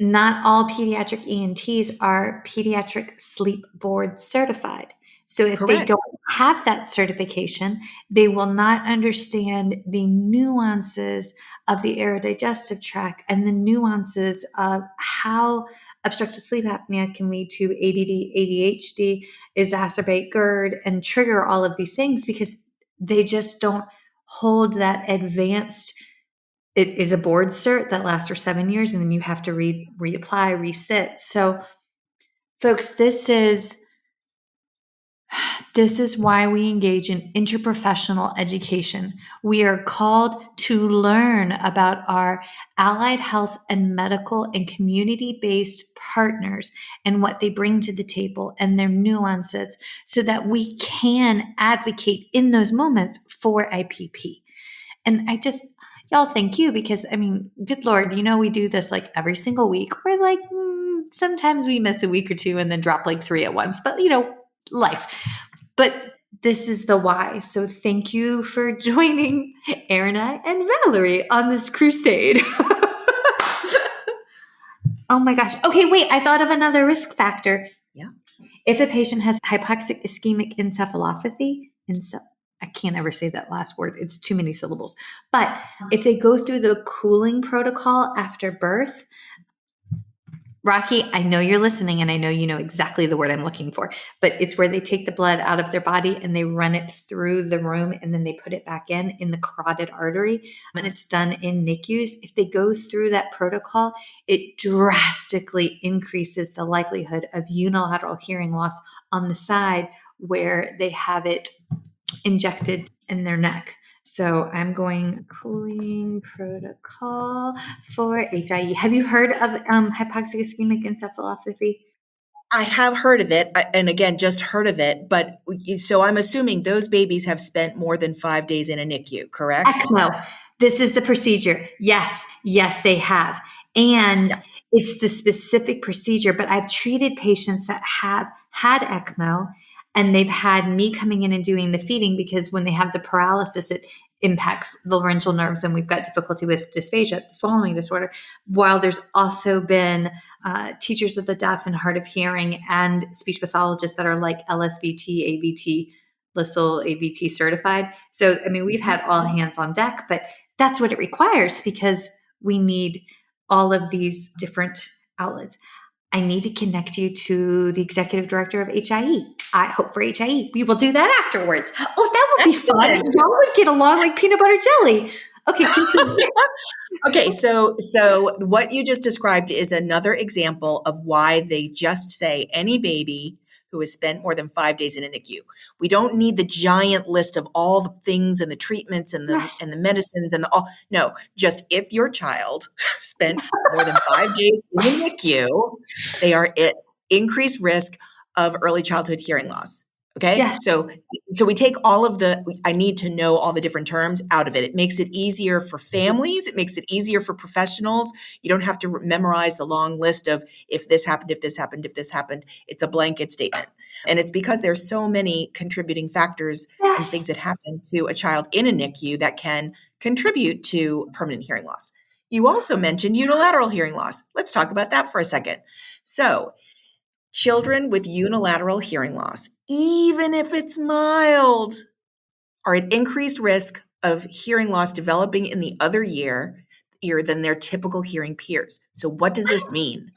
not all pediatric ENTs are pediatric sleep board certified. So if they don't have that certification, they will not understand the nuances of the aerodigestive tract and the nuances of how obstructive sleep apnea can lead to ADD, ADHD, exacerbate GERD, and trigger all of these things because they just don't hold that advanced. It is a board cert that lasts for 7 years, and then you have to reapply, resit. So, folks, this is why we engage in interprofessional education. We are called to learn about our allied health and medical and community-based partners and what they bring to the table and their nuances so that we can advocate in those moments for IPP. And y'all, thank you, because good Lord, we do this like every single week, or like sometimes we miss a week or two and then drop like 3 at once, but life. But this is the why. So thank you for joining Erin and Valerie on this crusade. Oh my gosh. Okay, wait, I thought of another risk factor. Yeah. If a patient has hypoxic ischemic encephalopathy, I can't ever say that last word. It's too many syllables. But if they go through the cooling protocol after birth, Rocky, I know you're listening and I know you know exactly the word I'm looking for, but it's where they take the blood out of their body and they run it through the room and then they put it back in the carotid artery, and it's done in NICUs. If they go through that protocol, it drastically increases the likelihood of unilateral hearing loss on the side where they have it injected in their neck. So I'm going cooling protocol for HIE. Have you heard of hypoxic ischemic encephalopathy? I have heard of it, and again, just heard of it. But so I'm assuming those babies have spent more than 5 days in a NICU, correct? ECMO. This is the procedure. Yes, they have. And Yeah. it's the specific procedure, but I've treated patients that have had ECMO and they've had me coming in and doing the feeding, because when they have the paralysis, it impacts the laryngeal nerves and we've got difficulty with dysphagia, the swallowing disorder. While there's also been teachers of the deaf and hard of hearing and speech pathologists that are like LSVT, AVT, LISL, AVT certified. So, I mean, we've had all hands on deck, but that's what it requires because we need all of these different outlets. I need to connect you to the executive director of HIE. I hope for HIE. We will do that afterwards. Oh, that would be fun. Excellent. Y'all would get along like peanut butter jelly. Okay, continue. Okay, so what you just described is another example of why they just say any baby who has spent more than 5 days in a NICU. We don't need the giant list of all the things and the treatments and the Yes. and the medicines and the all. No, just if your child spent more than 5 days in the NICU, they are at increased risk of early childhood hearing loss. Okay, Yes. so we take all of I need to know all the different terms out of it. It makes it easier for families. It makes it easier for professionals. You don't have to memorize the long list of if this happened, if this happened, if this happened. It's a blanket statement. And it's because there's so many contributing factors and Yes. things that happen to a child in a NICU that can contribute to permanent hearing loss. You also mentioned unilateral hearing loss. Let's talk about that for a second. So, children with unilateral hearing loss, even if it's mild, are at increased risk of hearing loss developing in the other ear than their typical hearing peers. So what does this mean?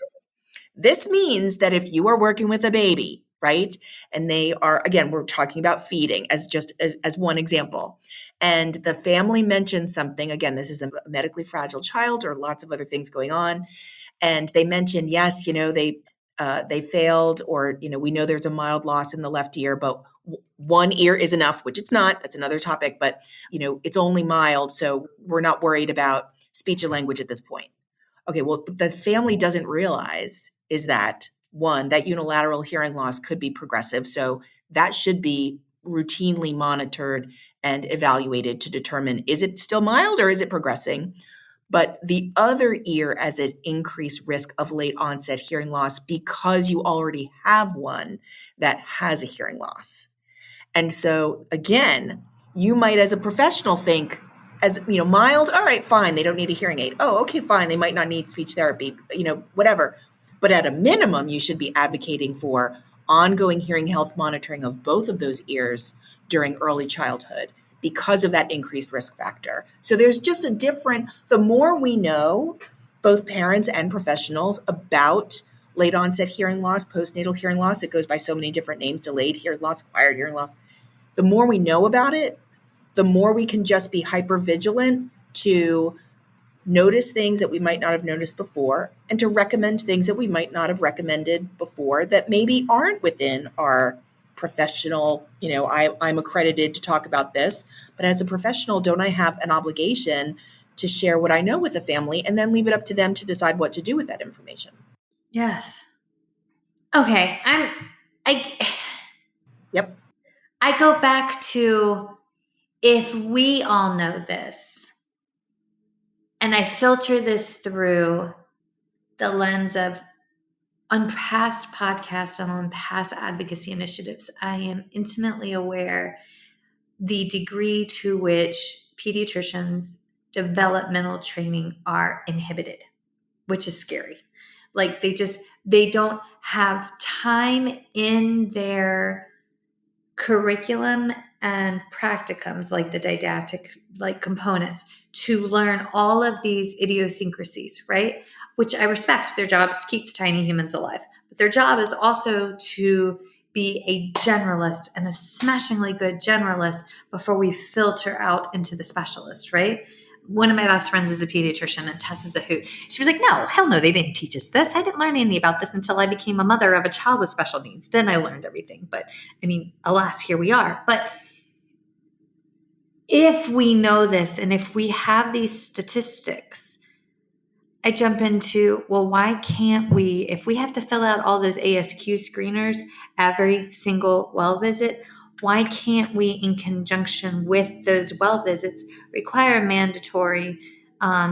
This means that if you are working with a baby, right, and they are, again, we're talking about feeding as just as one example, and the family mentions something, again, this is a medically fragile child or lots of other things going on, and they mention, yes, they failed, or we know there's a mild loss in the left ear, but one ear is enough, which it's not. That's another topic, but it's only mild, so we're not worried about speech and language at this point. Okay, well, what the family doesn't realize is that one, that unilateral hearing loss could be progressive, so that should be routinely monitored and evaluated to determine, is it still mild or is it progressing? But the other ear as an increased risk of late onset hearing loss because you already have one that has a hearing loss. And so again, you might as a professional think as, mild, all right, fine, they don't need a hearing aid. Oh, okay, fine, they might not need speech therapy, whatever. But at a minimum, you should be advocating for ongoing hearing health monitoring of both of those ears during early childhood, because of that increased risk factor. So there's just the more we know, both parents and professionals, about late onset hearing loss, postnatal hearing loss, it goes by so many different names, delayed hearing loss, acquired hearing loss. The more we know about it, the more we can just be hyper vigilant to notice things that we might not have noticed before and to recommend things that we might not have recommended before that maybe aren't within our professional, I'm accredited to talk about this, but as a professional, don't I have an obligation to share what I know with the family and then leave it up to them to decide what to do with that information? Yes. Okay. Yep. I go back to, if we all know this, and I filter this through the lens of, on past podcasts and on past advocacy initiatives, I am intimately aware the degree to which pediatricians' developmental training are inhibited, which is scary. Like they don't have time in their curriculum and practicums, like the didactic components, to learn all of these idiosyncrasies, right? Which I respect. Their job is to keep the tiny humans alive, but their job is also to be a generalist, and a smashingly good generalist, before we filter out into the specialist, right? One of my best friends is a pediatrician, and Tess is a hoot. She was like, no, hell no, they didn't teach us this. I didn't learn any about this until I became a mother of a child with special needs. Then I learned everything. But I mean, alas, here we are. But if we know this, and if we have these statistics, I jump into, well, why can't we, if we have to fill out all those ASQ screeners every single well visit, why can't we, in conjunction with those well visits, require mandatory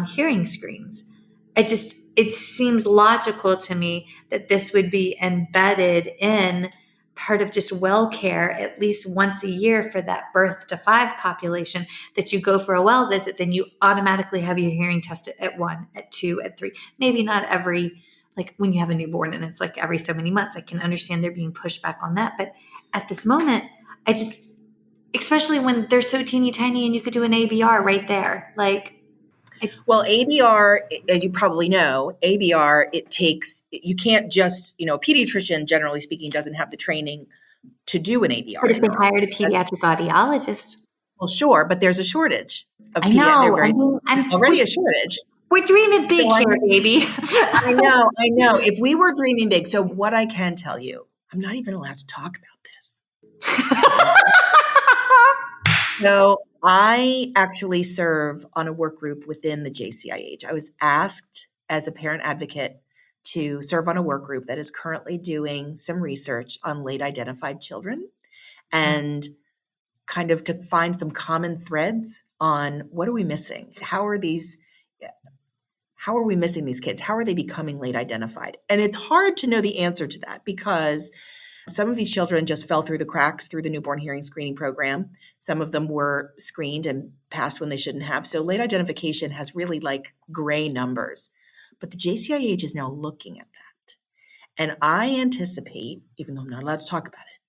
hearing screens it seems logical to me that this would be embedded in part of just well care at least once a year for that birth to 5 population, that you go for a well visit, then you automatically have your hearing tested at 1, at 2, at 3, maybe not every, like when you have a newborn and it's like every so many months. I can understand there being pushback on that. But at this moment, especially when they're so teeny tiny and you could do an ABR right there. Well, ABR, as you probably know, ABR, you can't just, a pediatrician, generally speaking, doesn't have the training to do an ABR. But if they hired a pediatric audiologist. Well, sure, but there's a shortage of I know. there's already a shortage. We're dreaming big here, baby. I know. If we were dreaming big. So what I can tell you, I'm not even allowed to talk about this. So I actually serve on a work group within the JCIH. I was asked as a parent advocate to serve on a work group that is currently doing some research on late identified children and kind of to find some common threads on what are we missing? How are we missing these kids? How are they becoming late identified? And it's hard to know the answer to that because some of these children just fell through the cracks through the newborn hearing screening program. Some of them were screened and passed when they shouldn't have. So late identification has really like gray numbers. But the JCIH is now looking at that. And I anticipate, even though I'm not allowed to talk about it,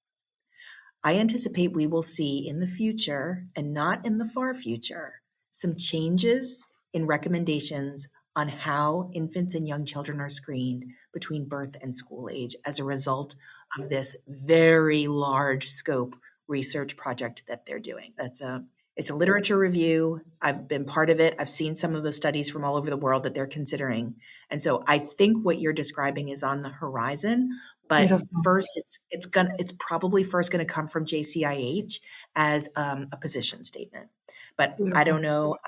I anticipate we will see in the future, and not in the far future, some changes in recommendations on how infants and young children are screened between birth and school age as a result of this very large scope research project that they're doing. It's a literature review. I've been part of it. I've seen some of the studies from all over the world that they're considering. And so I think what you're describing is on the horizon, but first it's probably first going to come from JCIH as a position statement. But I don't know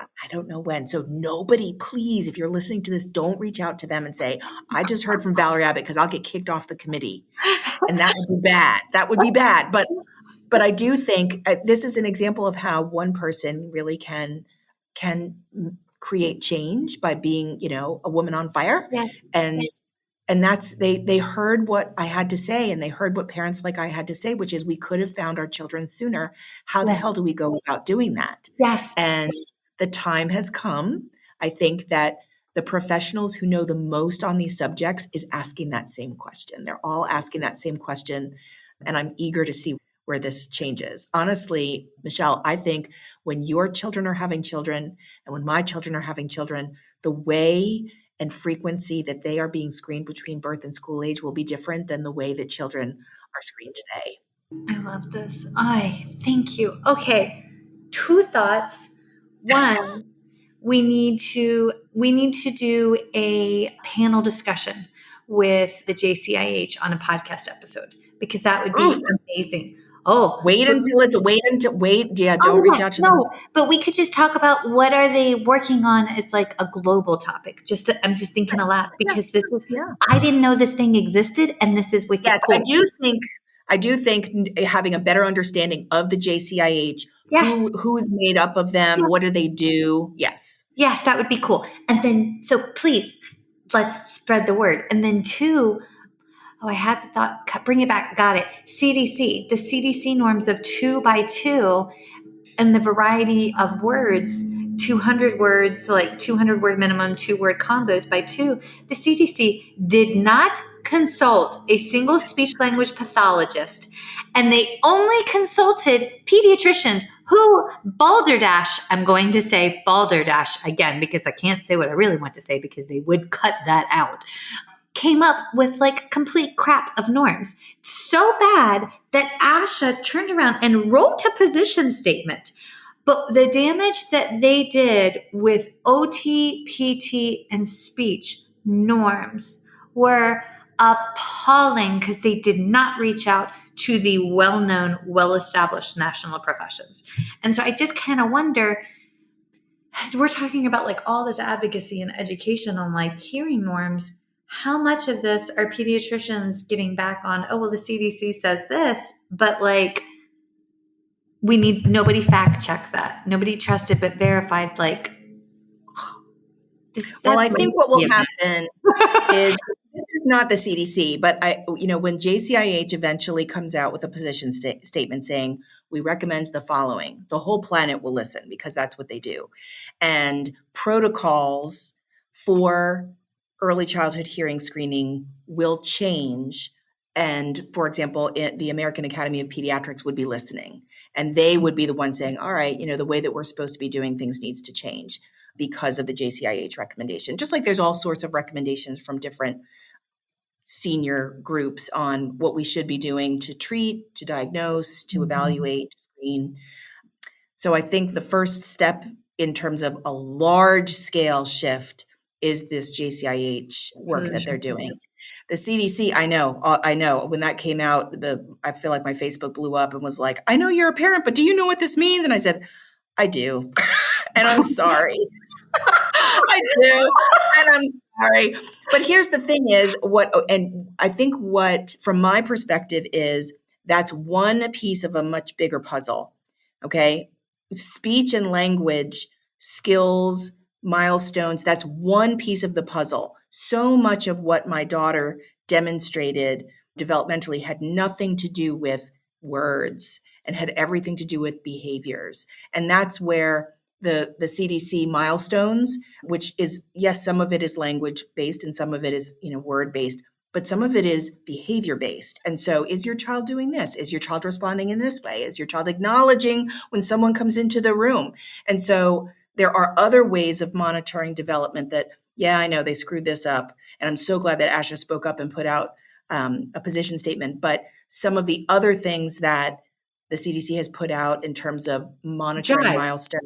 when. So nobody, please, if you're listening to this, don't reach out to them and say, I just heard from Valerie Abbott, because I'll get kicked off the committee. And that would be bad. That would be bad. But I do think this is an example of how one person really can create change by being, a woman on fire. Yeah. And that's, they heard what I had to say, and they heard what parents like I had to say, which is we could have found our children sooner. How the hell do we go about doing that? Yes. And the time has come. I think that the professionals who know the most on these subjects is asking that same question. They're all asking that same question. And I'm eager to see where this changes. Honestly, Michelle, I think when your children are having children and when my children are having children, the way and frequency that they are being screened between birth and school age will be different than the way that children are screened today. I love this. Thank you. Okay. 2 thoughts. One, we need to do a panel discussion with the JCIH on a podcast episode, because that would be amazing. Don't reach out to them. No, but we could just talk about what are they working on as like a global topic. I'm just thinking aloud, because this is, I didn't know this thing existed, and this is wicked cool. I do think having a better understanding of the JCIH, who's made up of them, what do they do? Yes, that would be cool. And then, so please, let's spread the word. And then 2, I had the thought, bring it back. Got it. CDC, the CDC norms of 2 by 2 and the variety of words, 200 words, like 200 word minimum, 2 word combos by 2. The CDC did not consult a single speech language pathologist, and they only consulted pediatricians who balderdash, I'm going to say balderdash again, because I can't say what I really want to say because they would cut that out, came up with like complete crap of norms. So bad that ASHA turned around and wrote a position statement. But the damage that they did with OT, PT, and speech norms were appalling, because they did not reach out to the well-known, well-established national professions. And so I just kind of wonder, as we're talking about like all this advocacy and education on like hearing norms, how much of this are pediatricians getting back on, the CDC says this, but like nobody fact check that. Nobody trusted but verified, like, Well, I think what will happen is this is not the CDC, but when JCIH eventually comes out with a position statement saying we recommend the following, the whole planet will listen because that's what they do. And protocols for early childhood hearing screening will change. And for example, the American Academy of Pediatrics would be listening, and they would be the ones saying, all right, the way that we're supposed to be doing things needs to change because of the JCIH recommendation. Just like there's all sorts of recommendations from different senior groups on what we should be doing to treat, to diagnose, to evaluate, to screen. So I think the first step in terms of a large scale shift is this JCIH work that they're doing. The CDC, I know. When that came out, I feel like my Facebook blew up and was like, I know you're a parent, but do you know what this means? And I said, I do. And I'm sorry. I do. And I'm sorry. But here's the thing is I think what, from my perspective, is that's one piece of a much bigger puzzle. Okay. Speech and language skills, milestones, that's one piece of the puzzle. So much of what my daughter demonstrated developmentally had nothing to do with words and had everything to do with behaviors. And that's where the CDC milestones, which is, yes, some of it is language based and some of it is, word based, but some of it is behavior based. And so is your child doing this? Is your child responding in this way? Is your child acknowledging when someone comes into the room? And so there are other ways of monitoring development that, yeah, I know they screwed this up. And I'm so glad that Asha spoke up and put out a position statement. But some of the other things that the CDC has put out in terms of monitoring milestones,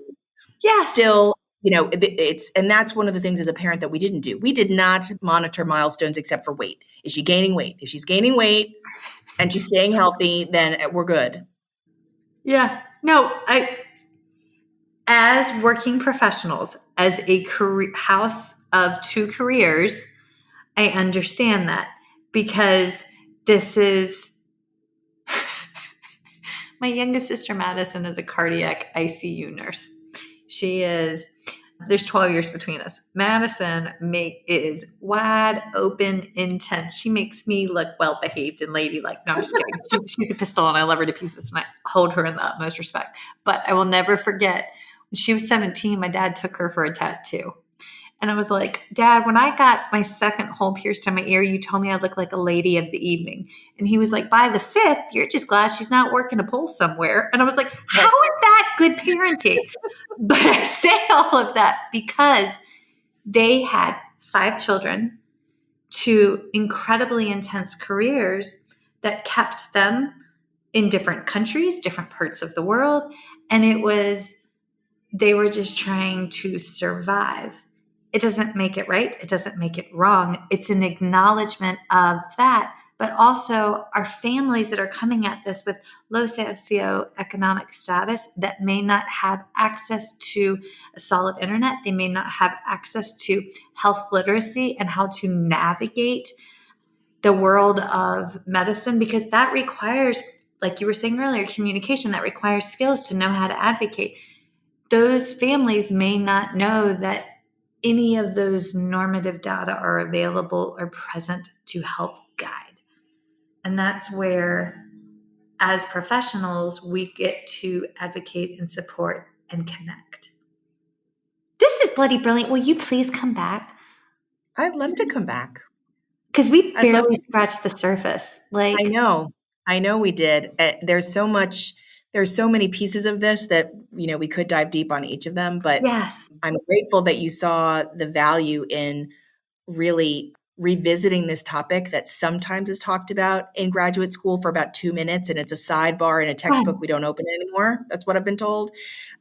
still, and that's one of the things as a parent that we didn't do. We did not monitor milestones except for weight. Is she gaining weight? If she's gaining weight and she's staying healthy, then we're good. Yeah. No, as working professionals, as a house of two careers, I understand that because this is my youngest sister, Madison, is a cardiac ICU nurse. There's 12 years between us. Madison is wide open, intense. She makes me look well-behaved and ladylike. No, I'm just kidding. She's a pistol and I love her to pieces and I hold her in the utmost respect. But I will never forget when she was 17, my dad took her for a tattoo. And I was like, Dad, when I got my second hole pierced in my ear, you told me I look like a lady of the evening. And he was like, by the fifth, you're just glad she's not working a pole somewhere. And I was like, how is that good parenting? But I say all of that because they had 5 children, 2 incredibly intense careers that kept them in different countries, different parts of the world. And they were just trying to survive. It doesn't make it right. It doesn't make it wrong. It's an acknowledgement of that, but also our families that are coming at this with low socioeconomic status that may not have access to a solid internet. They may not have access to health literacy and how to navigate the world of medicine, because that requires, like you were saying earlier, communication. That requires skills to know how to advocate. Those families may not know that any of those normative data are available or present to help guide. And that's where, as professionals, we get to advocate and support and connect. This is bloody brilliant. Will you please come back? I'd love to come back. Because we barely scratched the surface. I know we did. There's so many pieces of this that, we could dive deep on each of them, but yes. I'm grateful that you saw the value in really revisiting this topic that sometimes is talked about in graduate school for about 2 minutes. And it's a sidebar in a textbook we don't open anymore. That's what I've been told.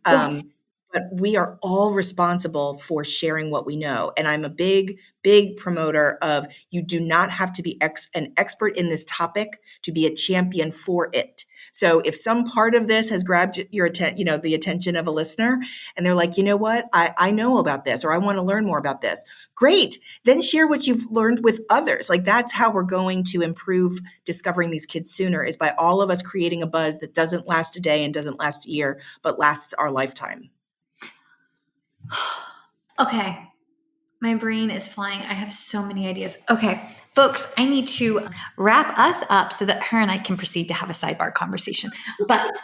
Yes. But we are all responsible for sharing what we know. And I'm a big, big promoter of you do not have to be an expert in this topic to be a champion for it. So if some part of this has grabbed your the attention of a listener and they're like, you know what, I know about this, or I want to learn more about this. Great. Then share what you've learned with others. Like that's how we're going to improve discovering these kids sooner, is by all of us creating a buzz that doesn't last a day and doesn't last a year, but lasts our lifetime. Okay. My brain is flying. I have so many ideas. Okay, folks, I need to wrap us up so that her and I can proceed to have a sidebar conversation. But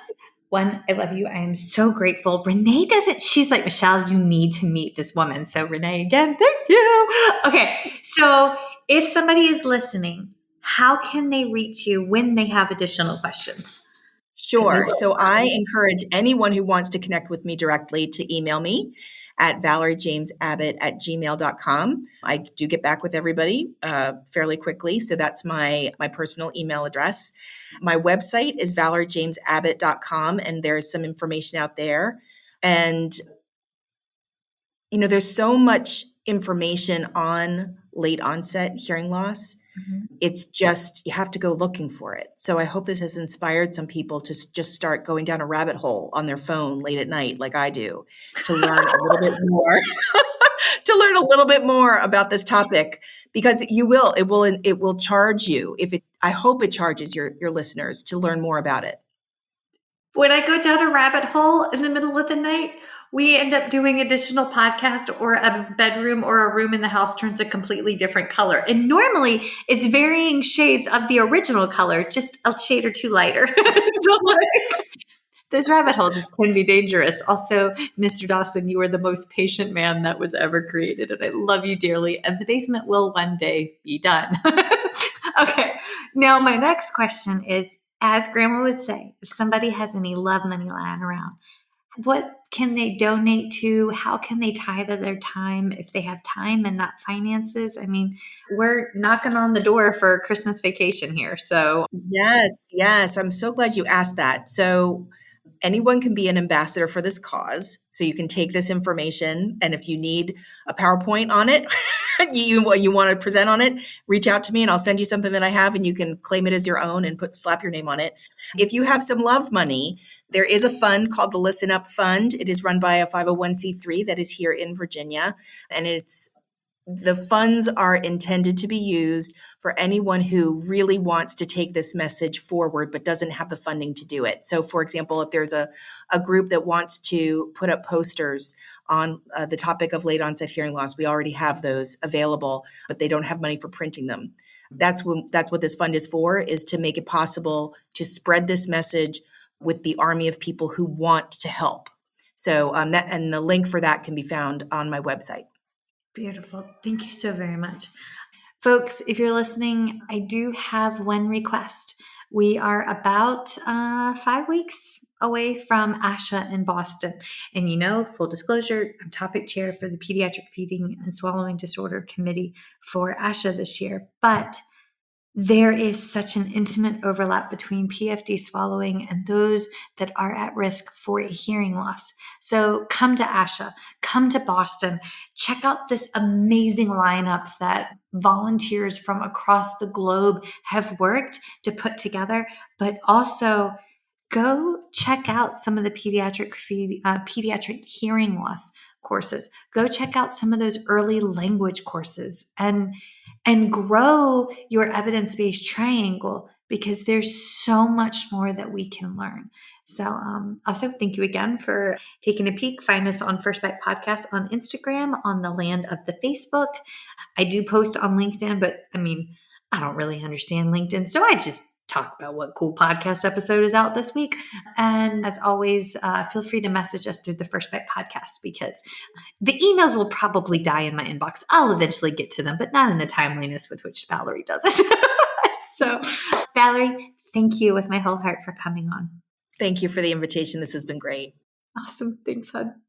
one, I love you. I am so grateful. Renee doesn't, she's like, Michelle, you need to meet this woman. So Renee, again, thank you. Okay, so if somebody is listening, how can they reach you when they have additional questions? Sure. So I encourage anyone who wants to connect with me directly to email me at valeriejamesAbbott@gmail.com. I do get back with everybody fairly quickly. So that's my personal email address. My website is valeriejamesAbbott.com, and there's some information out there. And, there's so much information on late onset hearing loss. Mm-hmm. It's just, you have to go looking for it. So I hope this has inspired some people to just start going down a rabbit hole on their phone late at night, like I do, to learn a little bit more, about this topic, because it will charge you. I hope it charges your listeners to learn more about it. When I go down a rabbit hole in the middle of the night, we end up doing additional podcast, or a bedroom or a room in the house turns a completely different color. And normally it's varying shades of the original color, just a shade or two lighter. So those rabbit holes can be dangerous. Also, Mr. Dawson, you are the most patient man that was ever created, and I love you dearly. And the basement will one day be done. Okay. Now, my next question is, as Grandma would say, if somebody has any love money lying around, what can they donate to? How can they tithe their time if they have time and not finances? I mean, we're knocking on the door for Christmas vacation here. So Yes. I'm so glad you asked that. So anyone can be an ambassador for this cause. So you can take this information, and if you need a PowerPoint on it, you want to present on it, reach out to me and I'll send you something that I have, and you can claim it as your own and slap your name on it. If you have some love money, there is a fund called the Listen Up Fund. It is run by a 501c3 that is here in Virginia, and the funds are intended to be used for anyone who really wants to take this message forward but doesn't have the funding to do it. So, for example, if there's a group that wants to put up posters on the topic of late onset hearing loss, we already have those available, but they don't have money for printing them. That's what this fund is for, is to make it possible to spread this message with the army of people who want to help. So and the link for that can be found on my website. beautiful. Thank you so very much. Folks, if you're listening, I do have one request. We are about 5 weeks away from ASHA in Boston. And full disclosure, I'm topic chair for the Pediatric Feeding and Swallowing Disorder Committee for ASHA this year. But there is such an intimate overlap between PFD swallowing and those that are at risk for a hearing loss. So come to ASHA, come to Boston, check out this amazing lineup that volunteers from across the globe have worked to put together, but also go check out some of the pediatric hearing loss courses. Go check out some of those early language courses and grow your evidence-based triangle, because there's so much more that we can learn. So also thank you again for taking a peek. Find us on First Bite Podcast on Instagram, on the land of the Facebook. I do post on LinkedIn, but I don't really understand LinkedIn. So I just talk about what cool podcast episode is out this week. And as always, feel free to message us through the First Bite Podcast, because the emails will probably die in my inbox. I'll eventually get to them, but not in the timeliness with which Valerie does it. So Valerie, thank you with my whole heart for coming on. Thank you for the invitation. This has been great. Awesome. Thanks, hon.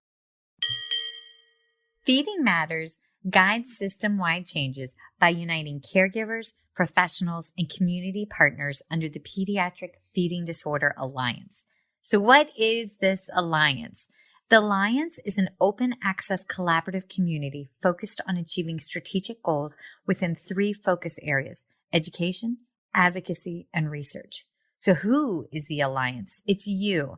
Feeding Matters guides system-wide changes by uniting caregivers, professionals, and community partners under the Pediatric Feeding Disorder Alliance. So what is this alliance? The Alliance is an open access collaborative community focused on achieving strategic goals within 3 focus areas: education, advocacy, and research. So who is the Alliance? It's you.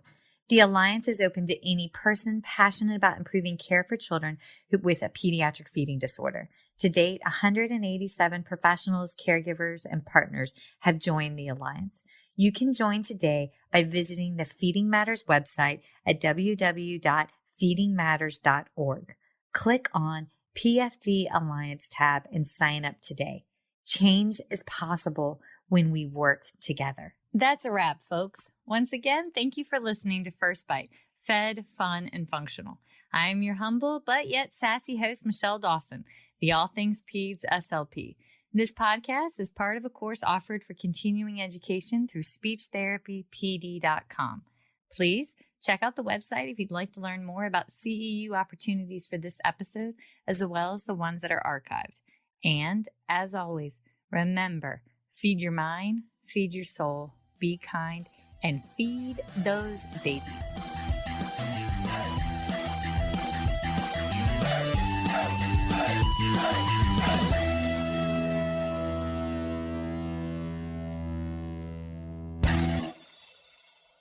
The Alliance is open to any person passionate about improving care for children with a pediatric feeding disorder. To date, 187 professionals, caregivers, and partners have joined the Alliance. You can join today by visiting the Feeding Matters website at www.feedingmatters.org. Click on PFD Alliance tab and sign up today. Change is possible when we work together. That's a wrap, folks. Once again, thank you for listening to First Bite, fed, fun, and functional. I'm your humble but yet sassy host, Michelle Dawson, the All Things Peds SLP. This podcast is part of a course offered for continuing education through speechtherapypd.com. Please check out the website if you'd like to learn more about CEU opportunities for this episode, as well as the ones that are archived. And as always, remember, feed your mind, feed your soul, be kind, and feed those babies. Bye.